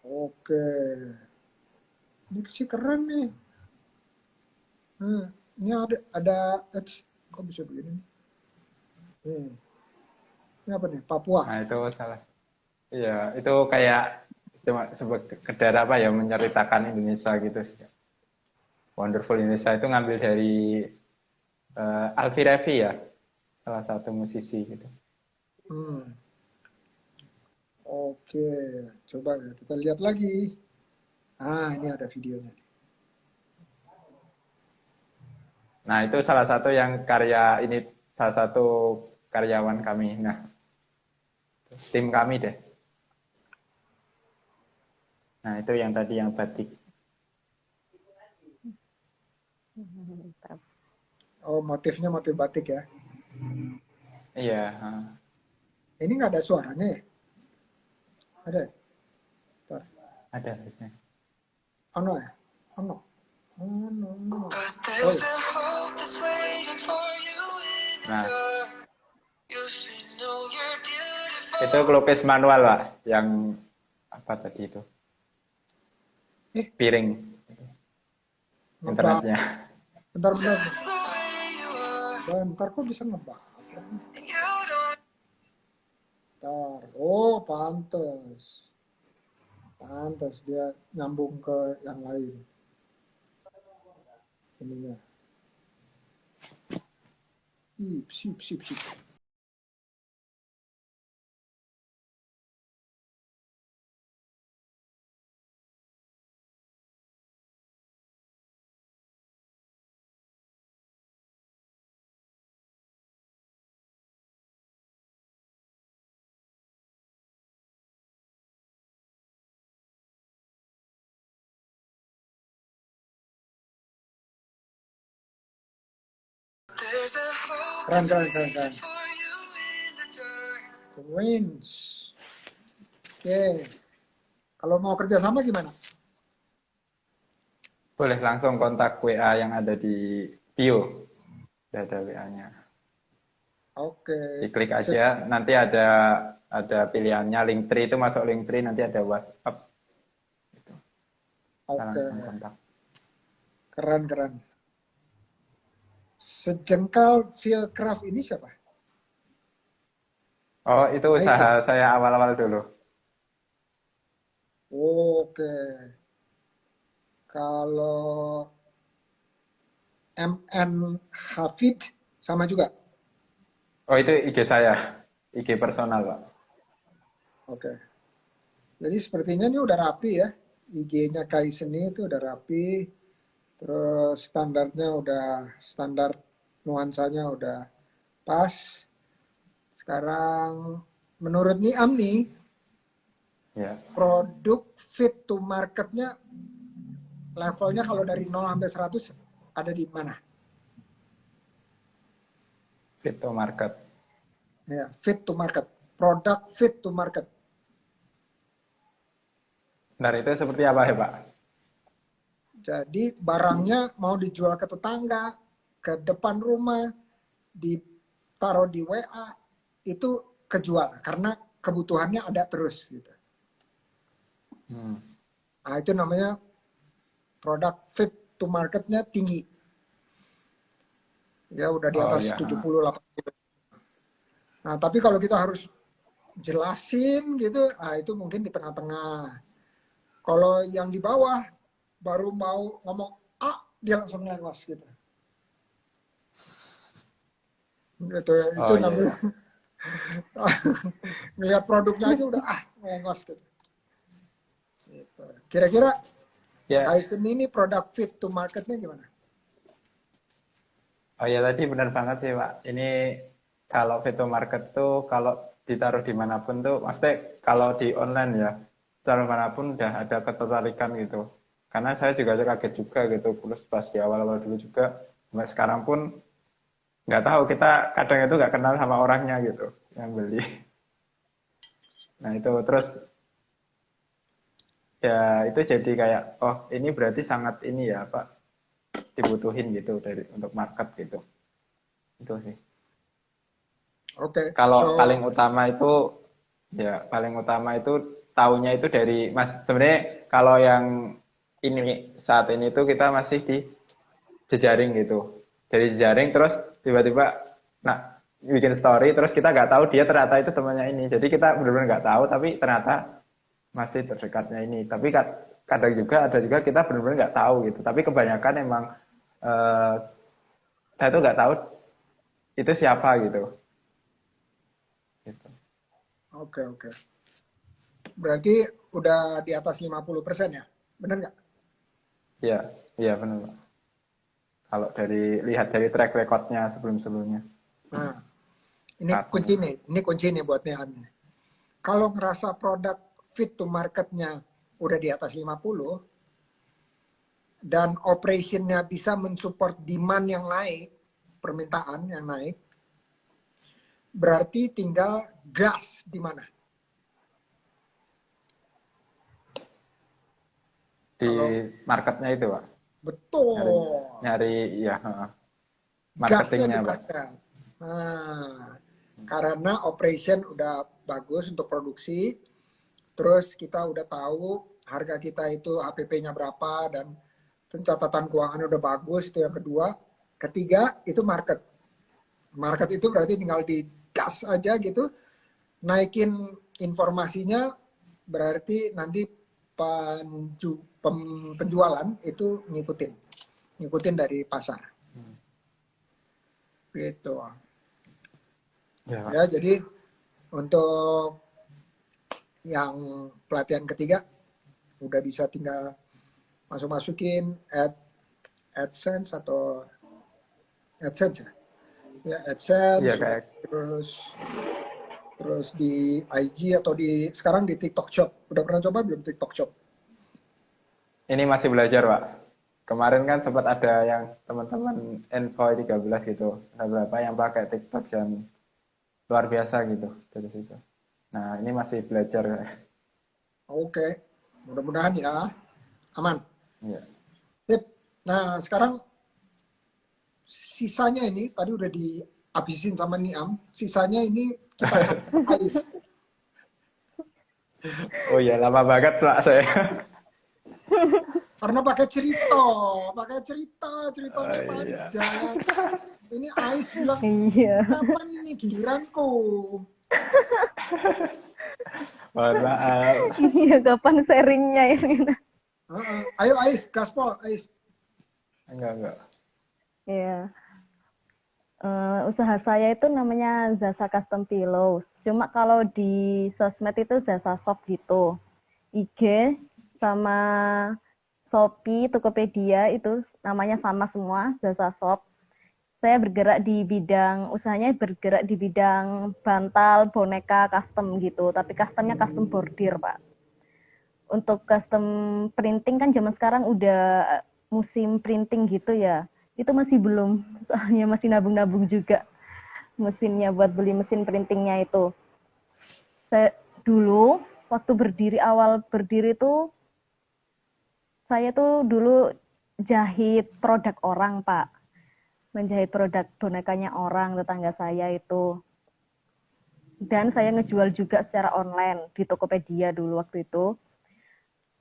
Oke, ini sih keren nih. Ini ada kok bisa begini? Nih, ini apa nih? Papua. nah itu salah. Iya, itu kayak cuma sekedar apa ya menceritakan Indonesia gitu sih. Wonderful Indonesia itu ngambil dari Alfie Revi ya, salah satu musisi gitu. Hmm. Oke, coba ya kita lihat lagi. Ah, ini ada videonya. Nah, itu salah satu yang karya ini, salah satu karyawan kami. Nah, tim kami deh. Nah, itu yang tadi yang batik. Mantap. Oh, motifnya motif batik ya. Iya, Ini nggak ada suaranya ya? Ada? Bentar. ada harusnya. Oh no ya? Oh no. Oh no. Oh. Nah, itu pelukis manual, Pak, yang apa tadi itu? Piring Ngebak. internetnya. Bentar. Bentar kok bisa ngebak? Bentar. Oh, pantes. Pantes dia nyambung ke yang lain. Ininya. Sip. Keren. Wins. Oke. Kalau mau kerja sama gimana? Boleh langsung kontak WA yang ada di bio. Udah ada WA-nya. Oke. Diklik aja, nanti ada pilihannya Linktree, itu masuk Linktree, nanti ada WhatsApp. Gitu. Oke. Langsung kontak. Keren. Sejengkal Fieldcraft ini siapa? Oh, itu usaha Aisyah. saya awal-awal dulu. Oke. Kalau MN Hafid sama juga. Oh, itu IG saya. IG personal, Pak. Oke. Jadi sepertinya ini udah rapi ya. IG-nya Kaisen itu udah rapi. Terus standarnya udah standar, nuansanya udah pas. Sekarang menurut Niam nih, Ya. produk fit to marketnya levelnya kalau dari 0 sampai 100 ada di mana? Fit to market. Ya, fit to market. Produk fit to market. Nah, itu seperti apa ya, Pak? Jadi barangnya mau dijual ke tetangga, ke depan rumah, ditaruh di WA, itu kejual karena kebutuhannya ada terus gitu. Nah, itu namanya produk fit to marketnya tinggi. Ya udah di atas 70-80. Nah, tapi kalau kita harus jelasin gitu, nah itu mungkin di tengah-tengah. Kalau yang di bawah baru mau ngomong dia langsung ngelengos gitu. Itu namanya ngelihat produknya aja udah ngelengos gitu. Kira-kira Kaisen ini produk fit to marketnya gimana? Oh ya, tadi benar banget sih, Pak. Ini kalau fit to market tuh kalau ditaruh dimanapun tuh, maksudnya kalau di online ya, taruh manapun udah ada ketertarikan gitu. Karena saya juga kaget juga gitu, terus pas di awal-awal dulu juga, sampai sekarang pun nggak tahu, kita kadang itu nggak kenal sama orangnya gitu yang beli. Nah itu terus ya itu jadi kayak ini berarti sangat ini ya Pak, dibutuhin gitu untuk market gitu. Itu sih. Oke. Kalau paling utama itu taunya itu dari Mas. Sebenarnya kalau yang ini saat ini tuh kita masih di jejaring gitu. Dari jejaring terus tiba-tiba bikin story terus kita nggak tahu dia ternyata itu temannya ini. Jadi kita benar-benar nggak tahu tapi ternyata masih terdekatnya ini. Tapi kadang juga ada juga kita benar-benar nggak tahu gitu. Tapi kebanyakan emang saya tuh nggak tahu itu siapa gitu. Oke. Berarti udah di atas 50% ya? Benar nggak? Iya, iya benar Pak. Kalau lihat dari track recordnya sebelum-sebelumnya. Nah, Startnya. ini kunci nih buat Niam. Kalau ngerasa produk fit to marketnya udah di atas 50 dan operationnya bisa mensupport demand yang naik, permintaan yang naik, berarti tinggal gas di mana. Di Kalau marketnya itu Pak. Nyari, betul, nyari ya gasnya di marketingnya Pak. market. Nah, karena operation udah bagus untuk produksi, terus kita udah tahu harga kita itu HPP-nya berapa dan pencatatan keuangan udah bagus, itu yang kedua. Ketiga itu market. Market itu berarti tinggal di gas aja gitu, naikin informasinya, berarti nanti penjualan itu ngikutin dari pasar gitu Ya Pak. ya. Jadi untuk yang pelatihan ketiga udah bisa tinggal masukin AdSense atau AdSense ya Iya AdSense, kayak terus di IG atau sekarang di TikTok Shop. Udah pernah coba belum TikTok Shop? ini masih belajar Pak. Kemarin kan sempat ada yang teman-teman Envoy 13 gitu. Ada berapa yang pakai TikTok dan luar biasa gitu dari situ. Nah, ini masih belajar. Oke, mudah-mudahan ya aman. Iya. Sip. Nah sekarang sisanya ini tadi udah dihabisin sama Niam. Sisanya ini kita kasih Ais. Oh iya, lama banget Pak saya. Karena pakai cerita, Oh ceritanya iya. panjang. Ini Ais bilang, Iya. kapan ini giliranku? Mohon maaf. Iya, kapan sharingnya ini? Ayo Ais, gaspol Ais. Enggak. Iya. Usaha saya itu namanya Zasa Custom Pillows. Cuma kalau di sosmed itu Zasa Shop gitu. IG sama Shopee, Tokopedia itu namanya sama semua, Zasa Shop. Saya usahanya bergerak di bidang bantal, boneka, custom gitu. Tapi customnya custom bordir, Pak. Untuk custom printing kan zaman sekarang udah musim printing gitu ya. Itu masih belum, soalnya masih nabung-nabung juga mesinnya buat beli mesin printingnya itu. Saya dulu waktu awal berdiri tuh saya tuh dulu jahit produk orang, Pak. Menjahit produk bonekanya orang tetangga saya itu. Dan saya ngejual juga secara online di Tokopedia dulu waktu itu.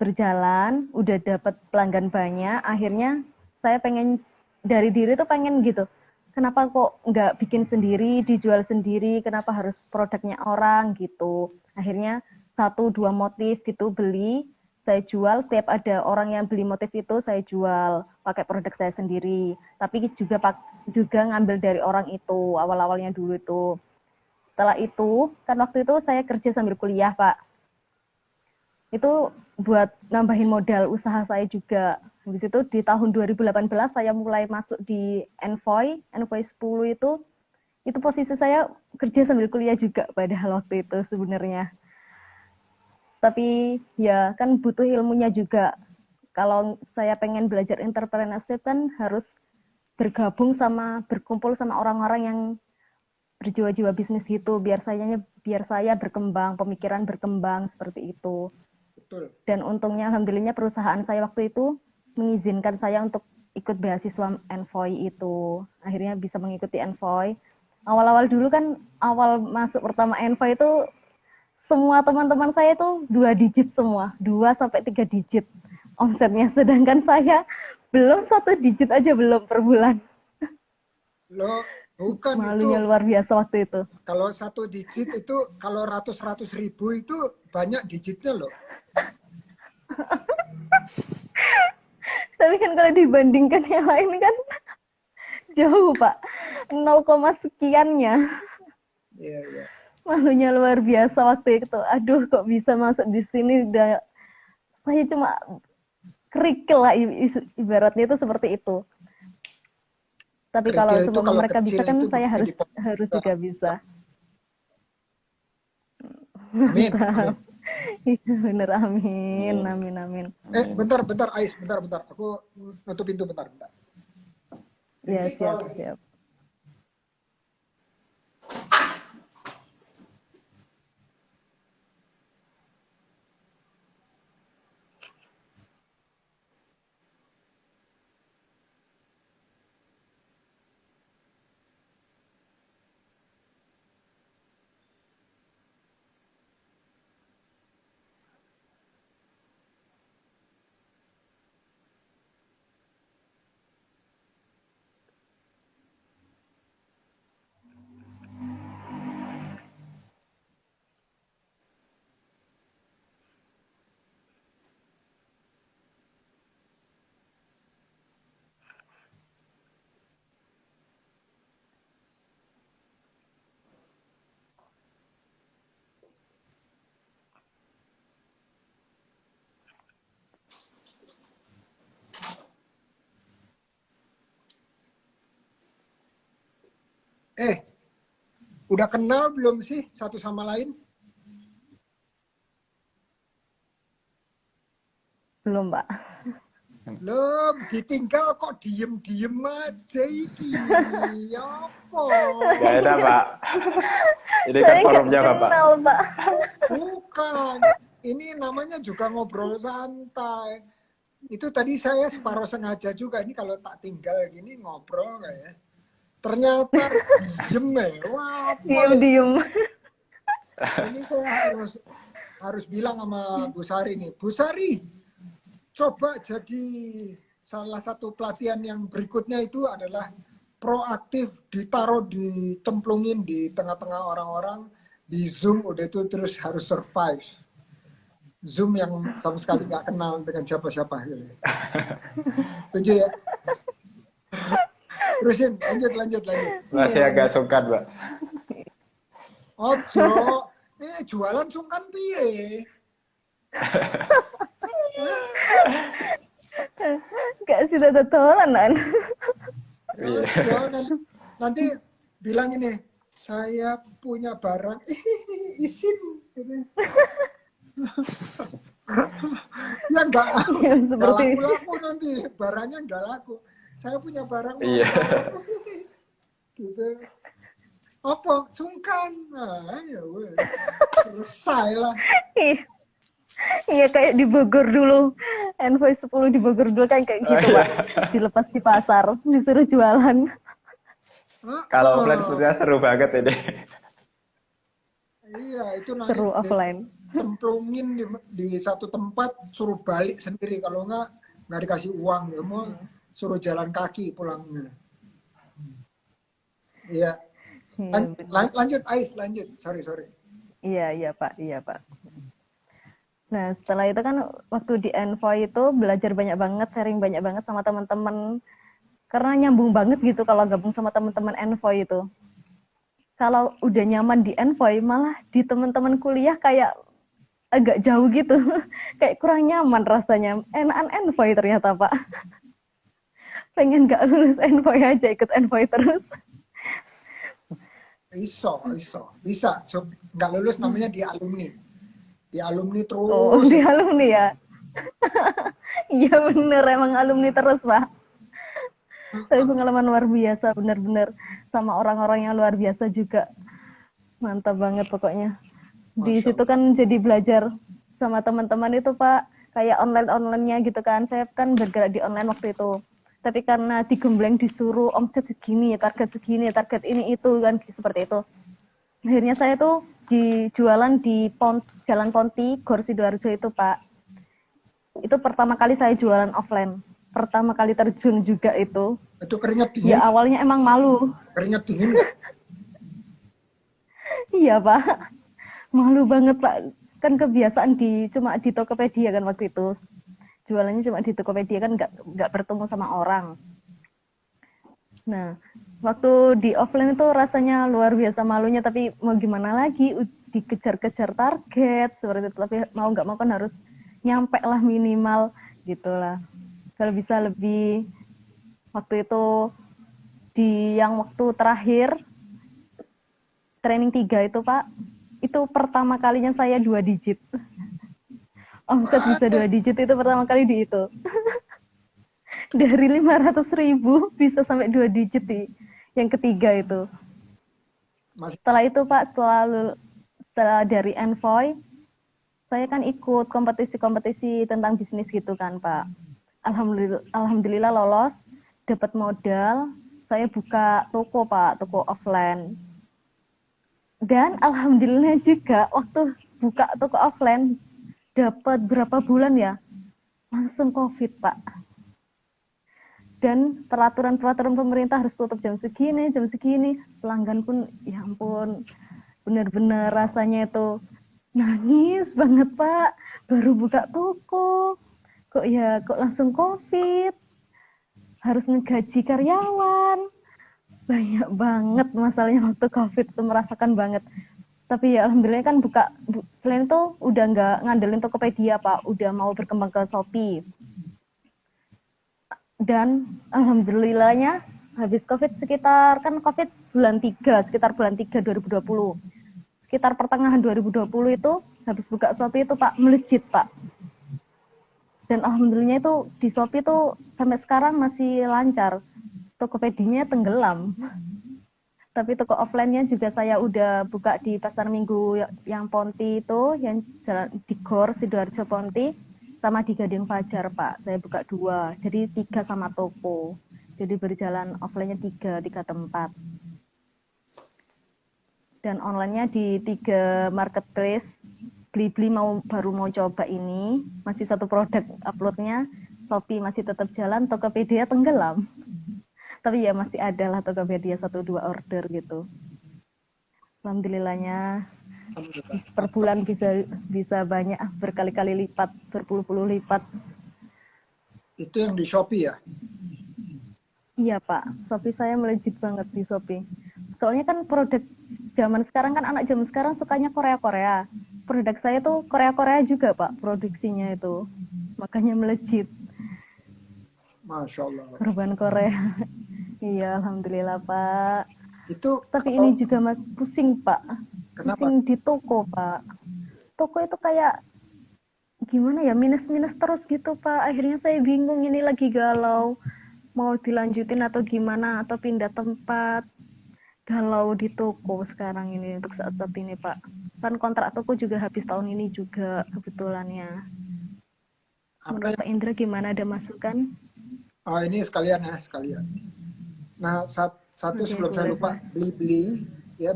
Berjalan, udah dapat pelanggan banyak, akhirnya saya pengen dari diri tuh pengen gitu. Kenapa kok nggak bikin sendiri, dijual sendiri, kenapa harus produknya orang gitu. Akhirnya 1-2 motif gitu beli, saya jual, tiap ada orang yang beli motif itu saya jual pakai produk saya sendiri. Tapi juga ngambil dari orang itu awal-awalnya dulu itu. Setelah itu, kan waktu itu saya kerja sambil kuliah, Pak. Itu buat nambahin modal usaha saya juga. Habis itu di tahun 2018 saya mulai masuk di Envoy 10 itu posisi saya kerja sambil kuliah juga padahal waktu itu sebenarnya. Tapi ya kan butuh ilmunya juga. Kalau saya pengen belajar entrepreneurship kan harus berkumpul sama orang-orang yang berjiwa-jiwa bisnis gitu biar saya berkembang, pemikiran berkembang seperti itu. Betul. Dan untungnya alhamdulillahnya perusahaan saya waktu itu mengizinkan saya untuk ikut beasiswa Envoy itu. Akhirnya bisa mengikuti Envoy. Awal-awal dulu kan awal masuk pertama Envoy itu semua teman-teman saya itu 2 digit semua, 2-3 digit omsetnya, sedangkan saya belum 1 digit aja belum per bulan. Lo bukan itu, Malunya luar biasa waktu itu. kalau 1 digit itu, kalau ratus ribu itu banyak digitnya loh. Tapi kan kalau dibandingkan yang lain kan jauh, Pak. 0, sekiannya. Iya. Malunya luar biasa waktu itu. Aduh, kok bisa masuk di sini? Saya cuma kerikil lah ibaratnya itu seperti itu. Tapi kalau Kerikil itu seumpama kalau mereka bisa kecil kan itu saya bisa harus juga bisa. Amin, amin. Iya bener, amin, Amin. amin, amin. Bentar, Ais, bentar. Aku nutup pintu bentar. Ya siap, siap. Udah kenal belum sih satu sama lain? Belum, Pak. Belum, ditinggal kok diem aja iki. Apa? Gak ada, Pak. Ini kan Saya nggak forumnya, Bapak. kenal, Pak. Bukan, ini namanya juga ngobrol santai. Itu tadi saya separuh sengaja juga, ini kalau tak tinggal gini ngobrol nggak ya? Ternyata diem ya, wah apa ya? Diem. Ini saya harus bilang sama Bu Sari nih, Bu Sari, coba jadi salah satu pelatihan yang berikutnya itu adalah proaktif, dicemplungin di tengah-tengah orang-orang, di Zoom udah itu terus harus survive. Zoom yang sama sekali nggak kenal dengan siapa-siapa gitu. Setuju ya? Terusin, lanjut. Masih agak sungkan, Pak. Ojo, jualan sungkan piye? Gak sudah totolan. Iya. Ojo, nanti bilang ini, saya punya barang, isin. Gitu. Ya enggak laku nanti, barangnya enggak laku. Saya punya barang, Iya. gitu. Apa? Sungkan. Nah, ya weh. Selesai lah. Iya kayak di Bogor dulu, Envoy 10 di Bogor dulu kan kayak gitu, Pak. Dilepas di pasar, disuruh jualan. Kalau offline sebetulnya seru banget ini. Iya, itu nanti Seru offline. cemplungin di satu tempat, suruh balik sendiri. Kalau nggak dikasih uang, ya mau suruh jalan kaki pulangnya. Iya. Lanjut, Ais, lanjut. Sorry. Iya Pak. Nah setelah itu kan waktu di Envoy itu belajar banyak banget, sharing banyak banget sama teman-teman. Karena nyambung banget gitu kalau gabung sama teman-teman Envoy itu. Kalau udah nyaman di Envoy, malah di teman-teman kuliah kayak agak jauh gitu. Kayak kurang nyaman rasanya. Enakan Envoy ternyata, Pak. Pengen gak lulus Envoy aja, ikut Envoy terus. Bisa. Nggak lulus namanya di alumni terus. Oh, di alumni ya. Iya bener, emang alumni terus, Pak. Tapi pengalaman luar biasa, bener-bener. Sama orang-orang yang luar biasa juga. Mantap banget pokoknya. Di situ kan jadi belajar sama teman-teman itu, Pak. Kayak online-nya gitu kan. Saya kan bergerak di online waktu itu. Tapi karena digembleng disuruh omset segini, target ini itu kan seperti itu. Akhirnya saya tuh dijualan di Jalan Ponti, Gor Sidoarjo itu, Pak. Itu pertama kali saya jualan offline. Pertama kali terjun juga itu. Itu keringat dingin. Ya awalnya emang malu. Keringat dingin nggak? Iya, Pak. Malu banget, Pak. Kan kebiasaan cuma di Tokopedia kan waktu itu. Jualannya cuma di Tokopedia kan nggak bertemu sama orang. Nah, waktu di offline itu rasanya luar biasa malunya, tapi mau gimana lagi, dikejar-kejar target seperti itu. Tapi mau nggak mau kan harus nyampe lah minimal gitulah. Kalau bisa lebih waktu itu di yang waktu terakhir training 3 itu Pak, itu pertama kalinya saya 2 digit. Omset bisa 2 digit itu pertama kali di itu. Dari 500.000 bisa sampai 2 digit di yang ketiga itu. Masih Setelah itu Pak, setelah dari Envoy, saya kan ikut kompetisi-kompetisi tentang bisnis gitu kan Pak. Alhamdulillah lolos, dapat modal, saya buka toko Pak, toko offline. Dan alhamdulillah juga waktu buka toko offline dapat berapa bulan ya, langsung COVID Pak. Dan peraturan pemerintah harus tutup jam segini, pelanggan pun ya ampun, benar-benar rasanya itu nangis banget Pak, baru buka toko, kok langsung COVID, harus ngegaji karyawan, banyak banget masalahnya waktu COVID itu, merasakan banget. Tapi ya alhamdulillah kan selain itu udah nggak ngandelin Tokopedia Pak, udah mau berkembang ke Shopee. Dan alhamdulillahnya habis COVID sekitar sekitar bulan 3 2020. Sekitar pertengahan 2020 itu habis buka Shopee itu Pak melejit Pak. Dan alhamdulillahnya itu di Shopee itu sampai sekarang masih lancar. Tokopedia-nya tenggelam. Tapi toko offline-nya juga saya udah buka di Pasar Minggu yang Ponti itu, yang jalan di Gor Sidoarjo Ponti, sama di Gading Fajar Pak. Saya buka 2, jadi 3 sama toko. Jadi berjalan offline-nya 3 tempat. Dan online-nya di 3 marketplace. Blibli baru mau coba ini, masih 1 produk upload-nya. Shopee masih tetap jalan, Tokopedia tenggelam. Tapi ya masih ada lah Tokopedia 1-2 order gitu. Alhamdulillahnya per bulan bisa banyak, berkali-kali lipat, berpuluh-puluh lipat. itu yang di Shopee ya? Iya Pak, Shopee saya melejit banget di Shopee. Soalnya kan produk zaman sekarang kan anak zaman sekarang sukanya Korea-Korea. Produk saya tuh Korea-Korea juga Pak, produksinya itu. Makanya melejit. Masya Allah. Korban Korea. Iya, alhamdulillah Pak. Itu Tapi kalau ini juga pusing Pak. kenapa? Pusing di toko Pak. Toko itu kayak gimana ya, minus-minus terus gitu Pak. Akhirnya saya bingung, ini lagi galau. Mau dilanjutin atau gimana, atau pindah tempat. Galau di toko sekarang ini untuk saat-saat ini Pak. Kan kontrak toko juga habis tahun ini juga kebetulannya. Menurut Pak Indra gimana, ada masukan? Oh, ini sekalian ya, sekalian. Nah, satu Oke, sebelum saya boleh, lupa, Pak.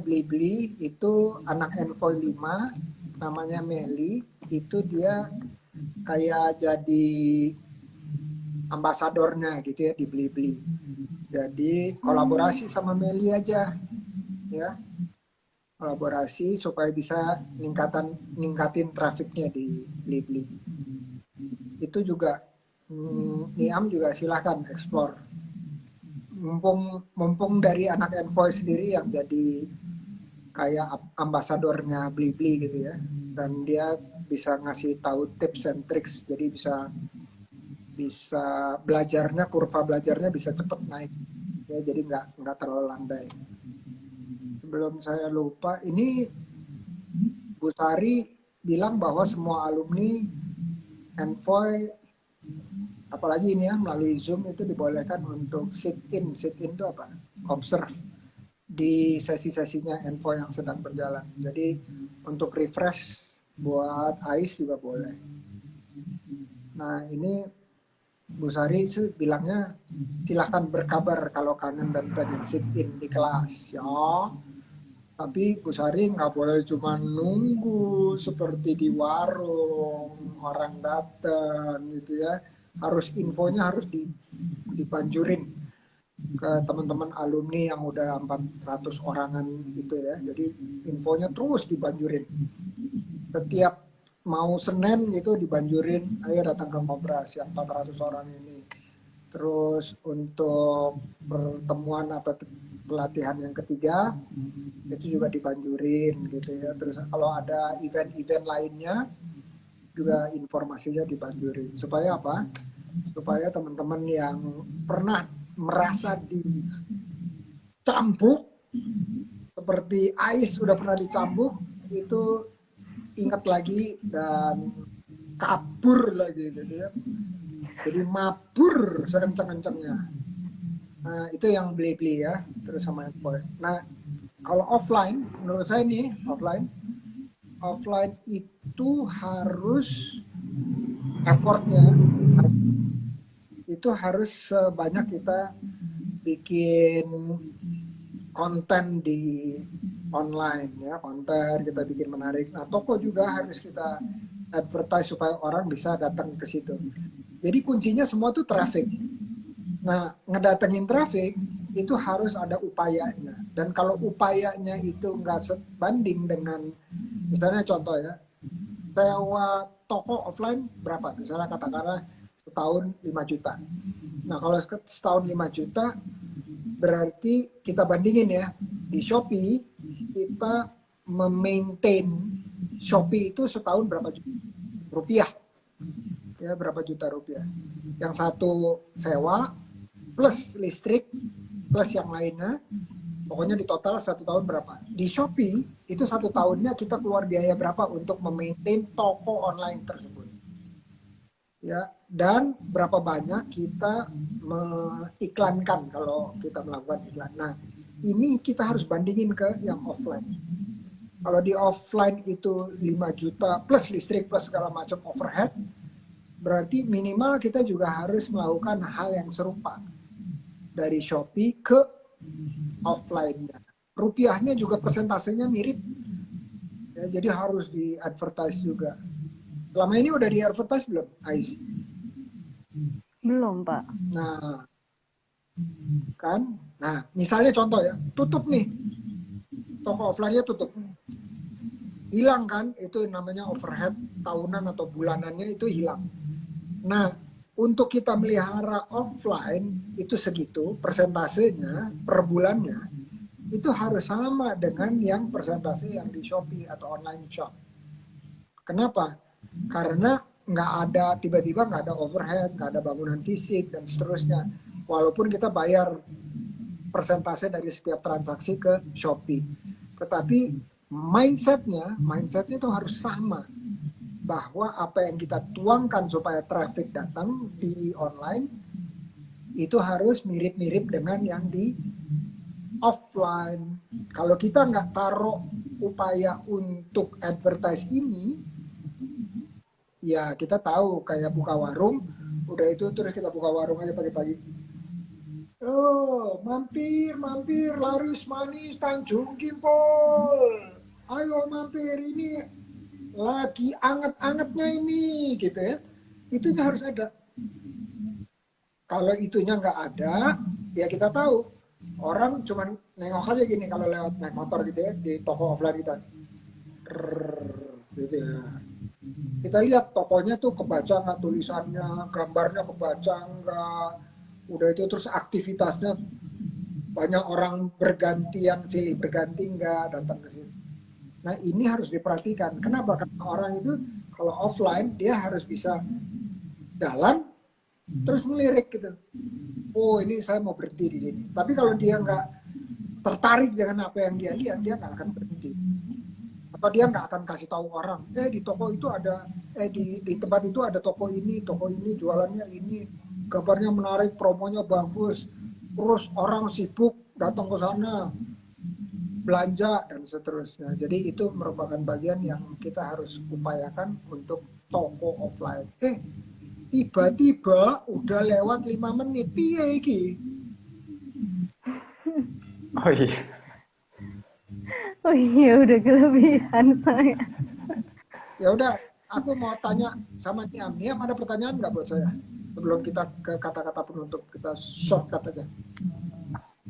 Blibli itu anak Envoy 5, namanya Meli, itu dia kayak jadi ambasadornya gitu ya di Blibli. Jadi kolaborasi sama Meli aja, ya, kolaborasi supaya bisa ningkatin trafiknya di Blibli. Itu juga Niam juga silahkan explore. Mumpung dari anak Envoy sendiri yang jadi kayak ambasadornya Blibli gitu ya, dan dia bisa ngasih tahu tips and tricks, jadi bisa kurva belajarnya bisa cepet naik ya, jadi nggak terlalu landai. Sebelum saya lupa, ini Bu Sari bilang bahwa semua alumni Envoy, apalagi ini ya melalui Zoom, itu dibolehkan untuk sit in itu apa? Observe di sesi-sesinya Envoy yang sedang berjalan. Jadi untuk refresh buat AIS juga boleh. Nah, ini Bu Sari bilangnya silahkan berkabar kalau kangen dan pengen sit in di kelas ya. Tapi Bu Sari nggak boleh cuma nunggu seperti di warung orang datang gitu ya. Infonya harus dibanjurin ke teman-teman alumni yang udah 400 orangan gitu ya. Jadi infonya terus dibanjurin. Setiap mau Senin gitu dibanjurin, ayo datang ke Kobras yang 400 orang ini. Terus untuk pertemuan atau pelatihan yang ketiga itu juga dibanjurin gitu ya. Terus kalau ada event-event lainnya juga informasinya dibanjurin. Supaya apa? Supaya teman-teman yang pernah merasa dicambuk, seperti Ais udah pernah dicambuk, itu ingat lagi dan kabur lagi gitu ya. Jadi mabur sekencang-kencangnya. Nah, itu yang beli-beli ya, terus sama handphone. Nah, kalau offline, menurut saya nih, offline itu harus effortnya, itu harus sebanyak kita bikin konten di online ya, konten kita bikin menarik. Nah, toko juga harus kita advertise supaya orang bisa datang ke situ. Jadi kuncinya semua tuh traffic. Nah, ngedatengin traffic itu harus ada upayanya. Dan kalau upayanya itu nggak sebanding dengan, misalnya contoh ya, sewa toko offline berapa? Misalnya katakanlah setahun 5 juta. Nah, kalau setahun 5 juta, berarti kita bandingin ya, di Shopee kita memaintain Shopee itu setahun berapa juta rupiah? Ya, berapa juta rupiah. Yang satu sewa, plus listrik, plus yang lainnya, pokoknya di total 1 tahun berapa. Di Shopee, itu 1 tahunnya kita keluar biaya berapa untuk memaintain toko online tersebut. Ya, dan berapa banyak kita mengiklankan kalau kita melakukan iklan. Nah, ini kita harus bandingin ke yang offline. Kalau di offline itu 5 juta plus listrik plus segala macam overhead, berarti minimal kita juga harus melakukan hal yang serupa dari Shopee ke offline-nya. Rupiahnya juga persentasenya mirip. Ya, jadi harus di advertise juga. Selama ini udah di advertise belum, Ais? Belum, Pak. Nah, kan? Nah, misalnya contoh ya, tutup nih. Toko offline-nya tutup. Hilang kan? Itu namanya overhead tahunan atau bulanannya itu hilang. Nah, untuk kita melihara offline itu segitu, persentasenya per bulannya itu harus sama dengan yang persentase yang di Shopee atau online shop. Kenapa? Karena nggak ada, tiba-tiba nggak ada overhead, nggak ada bangunan fisik dan seterusnya. Walaupun kita bayar persentase dari setiap transaksi ke Shopee, tetapi mindsetnya itu harus sama, bahwa apa yang kita tuangkan supaya traffic datang di online itu harus mirip-mirip dengan yang di offline. Kalau kita nggak taruh upaya untuk advertise ini, ya kita tahu kayak buka warung, udah itu terus kita buka warung aja pagi-pagi. Oh, mampir, laris manis Tanjung Kimpul. Ayo mampir, ini lagi anget-angetnya ini, gitu ya. Itunya harus ada. Kalau itunya nggak ada, ya kita tahu. Orang cuman nengok aja gini kalau lewat naik motor gitu ya, di toko offline kita. Gitu ya. Kita lihat tokonya tuh kebaca nggak tulisannya, gambarnya kebaca nggak, udah itu terus aktivitasnya banyak orang bergantian silih berganti nggak datang ke sini. Nah, ini harus diperhatikan. Kenapa? Karena orang itu kalau offline dia harus bisa jalan terus melirik gitu. Oh, ini saya mau berhenti di sini. Tapi kalau dia nggak tertarik dengan apa yang dia lihat, dia nggak akan berhenti. Atau dia nggak akan kasih tahu orang, di toko itu ada, di tempat itu ada toko ini jualannya ini, gambarnya menarik, promonya bagus, terus orang sibuk datang ke sana belanja dan seterusnya. Jadi itu merupakan bagian yang kita harus upayakan untuk toko offline. Tiba-tiba udah lewat 5 menit, piye iki? Oh iya. Oh iya, udah kelebihan saya. Ya udah, aku mau tanya sama Niam. Niam ada pertanyaan nggak buat saya? Sebelum kita ke kata-kata penutup, kita shortcut aja.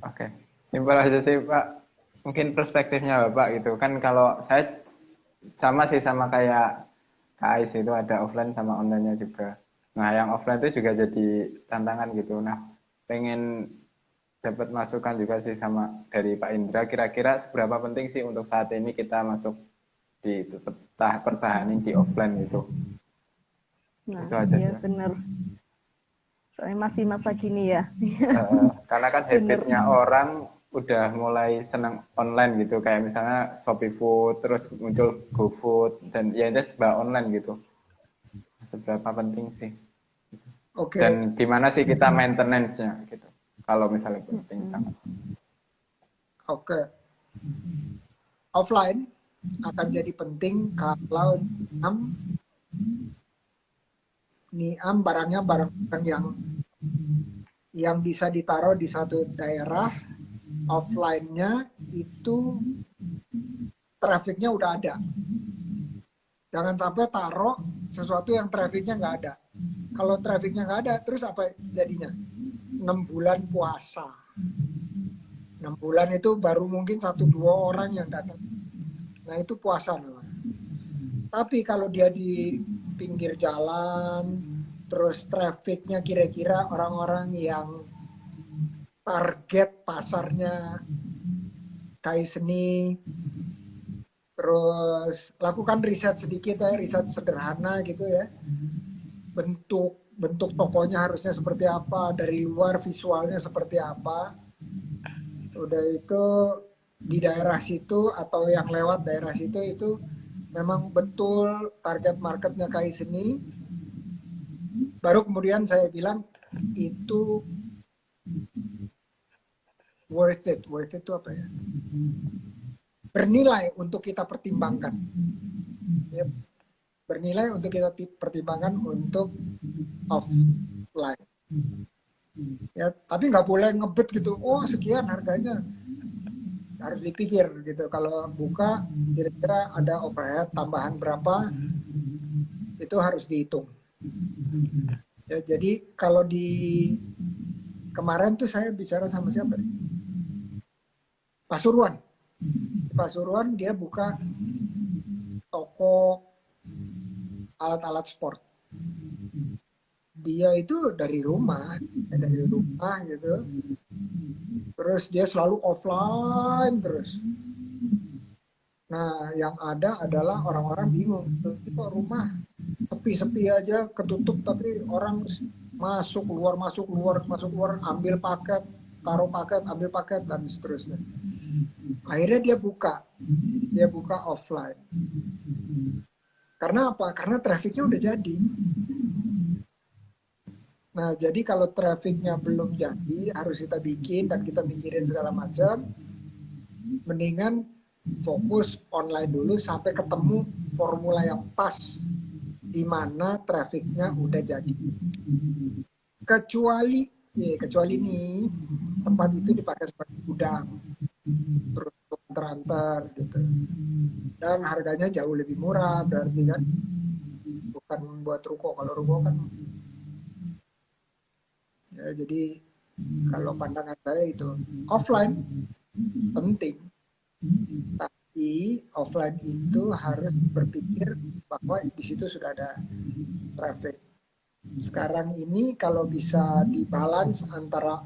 Oke, simpel aja sih Pak. Mungkin perspektifnya Bapak gitu kan, kalau saya sama sih sama kayak KAIS, itu ada offline sama online-nya juga. Nah, yang offline itu juga jadi tantangan gitu. Nah, pengen dapat masukan juga sih sama dari Pak Indra, kira-kira seberapa penting sih untuk saat ini kita masuk di pertahanin di offline gitu. Nah, Itu aja iya sih. bener. Soalnya masih masa gini ya. Karena kan Bener. habitnya orang udah mulai senang online gitu, kayak misalnya Shopee Food, terus muncul GoFood, dan ya itu serba online gitu. Seberapa penting sih? Dan Oke, gimana sih kita maintenance-nya gitu? Kalau misalnya penting sangat. oke. Offline akan jadi penting kalau niam barangnya barang yang bisa ditaruh di satu daerah, offline-nya itu trafficnya udah ada. Jangan sampai taruh sesuatu yang trafficnya nggak ada. Kalau trafficnya nggak ada, terus apa jadinya? 6 bulan puasa. 6 bulan itu baru mungkin 1-2 orang yang datang. Nah itu puasa namanya. Tapi kalau dia di pinggir jalan, terus trafficnya kira-kira orang-orang yang target pasarnya kain seni, terus lakukan riset sedikit ya, riset sederhana gitu ya. Bentuk bentuk tokonya harusnya seperti apa, dari luar visualnya seperti apa. Udah itu di daerah situ atau yang lewat daerah situ itu memang betul target marketnya KAI Seni. Baru kemudian saya bilang itu worth it. Worth it itu apa ya? Bernilai untuk kita pertimbangkan. Ya, bernilai untuk kita pertimbangkan untuk offline. Ya, tapi nggak boleh ngebet gitu. Oh sekian harganya, harus dipikir gitu. Kalau buka kira-kira ada overhead tambahan berapa itu harus dihitung. Ya, jadi kalau di kemarin tuh saya bicara sama siapa? Pasuruan. Di Pasuruan dia buka toko alat-alat sport. Dia itu dari rumah gitu. Terus dia selalu offline terus. Nah, yang ada adalah orang-orang bingung. Itu rumah sepi-sepi aja, ketutup, tapi orang masuk keluar, masuk keluar, masuk keluar, ambil paket, taruh paket, ambil paket, dan seterusnya. Akhirnya dia buka offline. Karena apa? Karena trafficnya udah jadi. Nah, jadi kalau trafficnya belum jadi, harus kita bikin dan kita mikirin segala macam. Mendingan fokus online dulu sampai ketemu formula yang pas di mana trafficnya udah jadi. Kecuali nih tempat itu dipakai sebagai gudang, terus antar-antar gitu. Dan harganya jauh lebih murah, berarti kan bukan buat ruko. Kalau ruko kan ya, jadi kalau pandangan saya itu offline penting, tapi offline itu harus berpikir bahwa di situ sudah ada traffic. Sekarang ini kalau bisa dibalance antara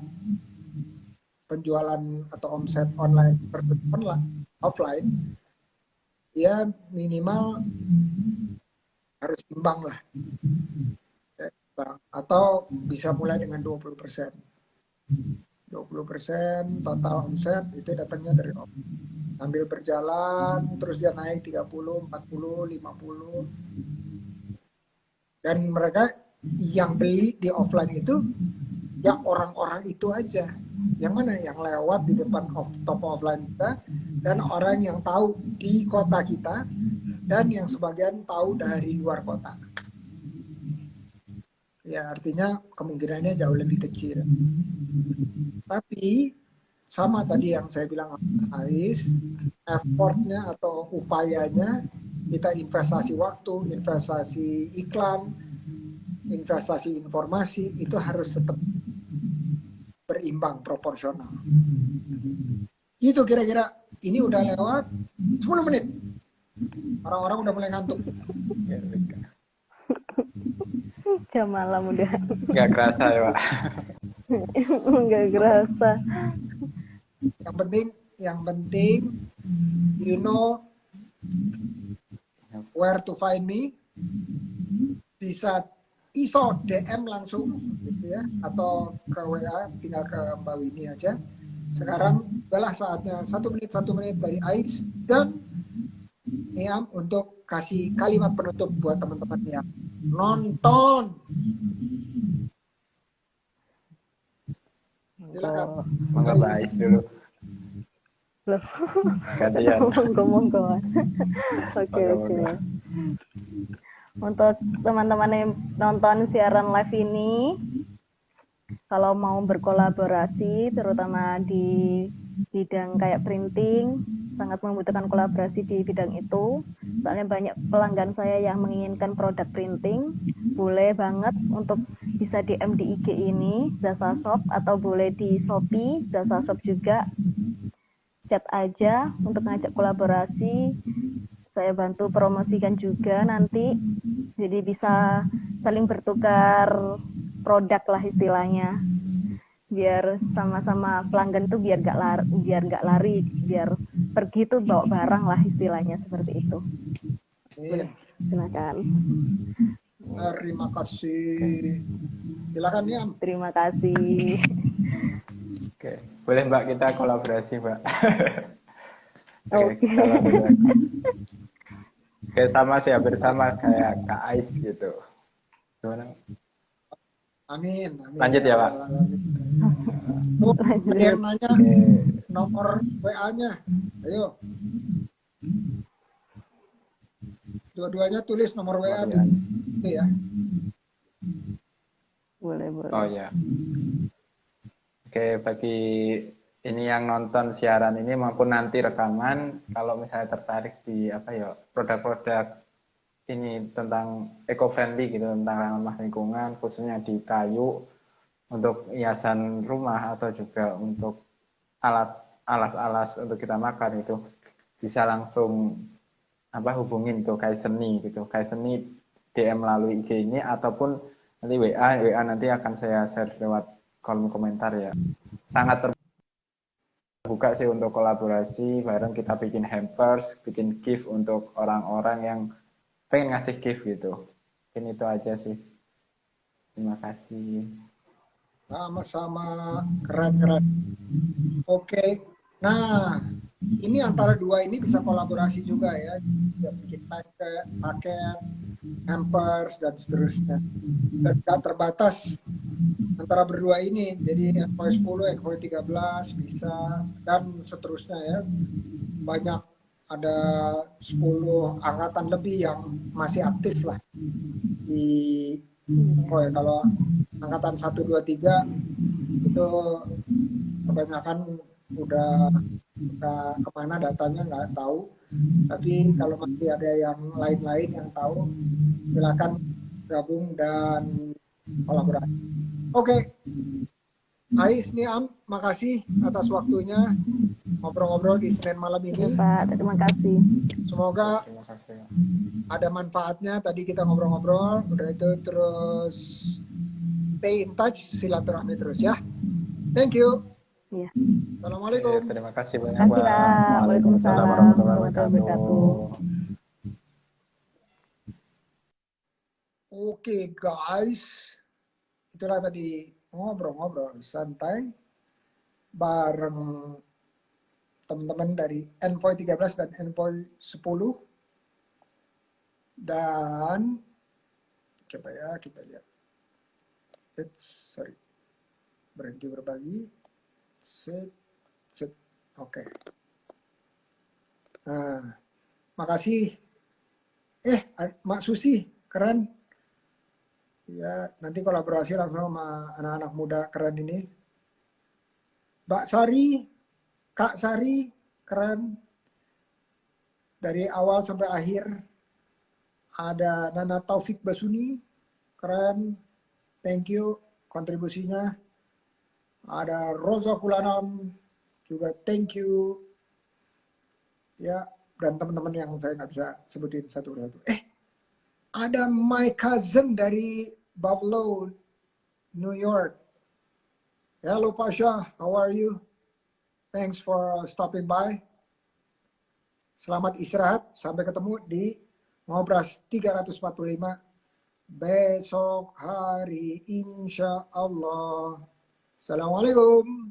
penjualan atau omset online versus offline, ya minimal harus imbang lah. Atau bisa mulai dengan 20%. 20% total omset itu datangnya dari sambil berjalan terus dia naik 30, 40, 50. Dan mereka yang beli di offline itu ya orang-orang itu aja. Yang mana yang lewat di depan toko offline kita dan orang yang tahu di kota kita dan yang sebagian tahu dari luar kota. Ya artinya kemungkinannya jauh lebih kecil. Tapi sama tadi yang saya bilang Ais, effortnya atau upayanya kita investasi waktu, investasi iklan, investasi informasi itu harus tetap berimbang, proporsional. Itu kira-kira ini udah lewat 10 menit. Orang-orang udah mulai ngantuk. Jam malam udah. Nggak kerasa ya, Pak. Nggak kerasa. Yang penting you know where to find me. Bisa iso DM langsung gitu ya, atau ke WA tinggal ke Mbak Winnie aja. Sekarang adalah saatnya 1 menit dari Ais dan Niam untuk kasih kalimat penutup buat teman-teman yang nonton. Silakan. Monggo Mbak Ais dulu. Loh, Gantian. monggo. Oke. Monggo. Untuk teman-teman yang nonton siaran live ini, kalau mau berkolaborasi, terutama di bidang kayak printing, sangat membutuhkan kolaborasi di bidang itu. Soalnya banyak pelanggan saya yang menginginkan produk printing, boleh banget untuk bisa DM di IG ini, Zasa Shop, atau boleh di Shopee, Zasa Shop juga. Chat aja untuk ngajak kolaborasi. Saya bantu promosikan juga nanti. Jadi bisa saling bertukar produk lah istilahnya. Biar sama-sama pelanggan tuh biar nggak lari, biar pergi tuh bawa barang lah istilahnya seperti itu. Boleh, silakan. Terima kasih. Silakan Niam. Terima kasih. Oke, boleh Mbak kita kolaborasi Mbak. Oke. Salam dulu. Oke, sama sih, hampir sama kayak Kak Ais gitu. Gimana? Amin. Lanjut ya Pak. Tuh, ada yang nanya nomor WA-nya. Ayo. Dua-duanya tulis nomor WA di ya. Boleh. Oh ya. Oke, bagi ini yang nonton siaran ini maupun nanti rekaman, kalau misalnya tertarik di produk-produk ini tentang eco-friendly gitu, tentang ramah lingkungan, khususnya di kayu untuk hiasan rumah atau juga untuk alas-alas untuk kita makan itu, bisa langsung hubungin tuh Kai Seni gitu. Kai Seni DM melalui IG ini ataupun nanti WA nanti akan saya share lewat kolom komentar ya. Sangat terbuka sih untuk kolaborasi bareng, kita bikin hampers, bikin gift untuk orang-orang yang pengen ngasih gift gitu. Mungkin itu aja sih. Terima kasih. Sama-sama, keren. Oke. Nah, ini antara dua ini bisa kolaborasi juga ya. Bikin paket, hampers dan seterusnya. Dan gak terbatas antara berdua ini, jadi Envoy 10, Envoy 13 bisa dan seterusnya ya. Banyak, ada 10 angkatan lebih yang masih aktif lah di Envoy. Kalau angkatan 1, 2, 3 itu kebanyakan udah kemana datanya nggak tahu. Tapi kalau masih ada yang lain-lain yang tahu, silakan gabung dan kolaborasi. Oke. Ais, Niam, makasih atas waktunya ngobrol-ngobrol di Senin malam ini. Pak, terima kasih. Semoga ada manfaatnya. Tadi kita ngobrol-ngobrol, udah itu terus stay in touch, silaturahmi terus ya. Thank you. Iya. Assalamualaikum. Terima kasih banyak Terima kasih, Pak. Pak. Waalaikumsalam warahmatullahi wabarakatuh. Oke guys, itulah tadi ngobrol-ngobrol santai bareng teman-teman dari Envoy 13 dan Envoy 10. Dan coba ya kita lihat. Berhenti berbagi. Set. Oke. Nah, makasih. Mak Susi, keren. Ya, nanti kolaborasi langsung sama anak-anak muda keren ini. Mbak Sari, Kak Sari, keren. Dari awal sampai akhir. Ada Nana Taufik Basuni, keren. Thank you kontribusinya. Ada Rosa Kulanan, juga thank you. Ya, dan teman-teman yang saya nggak bisa sebutin satu persatu. Ada my cousin dari Buffalo, New York. Hello Pasha, how are you? Thanks for stopping by. Selamat istirahat, sampai ketemu di Ngobras 345 besok hari insya Allah. Assalamualaikum.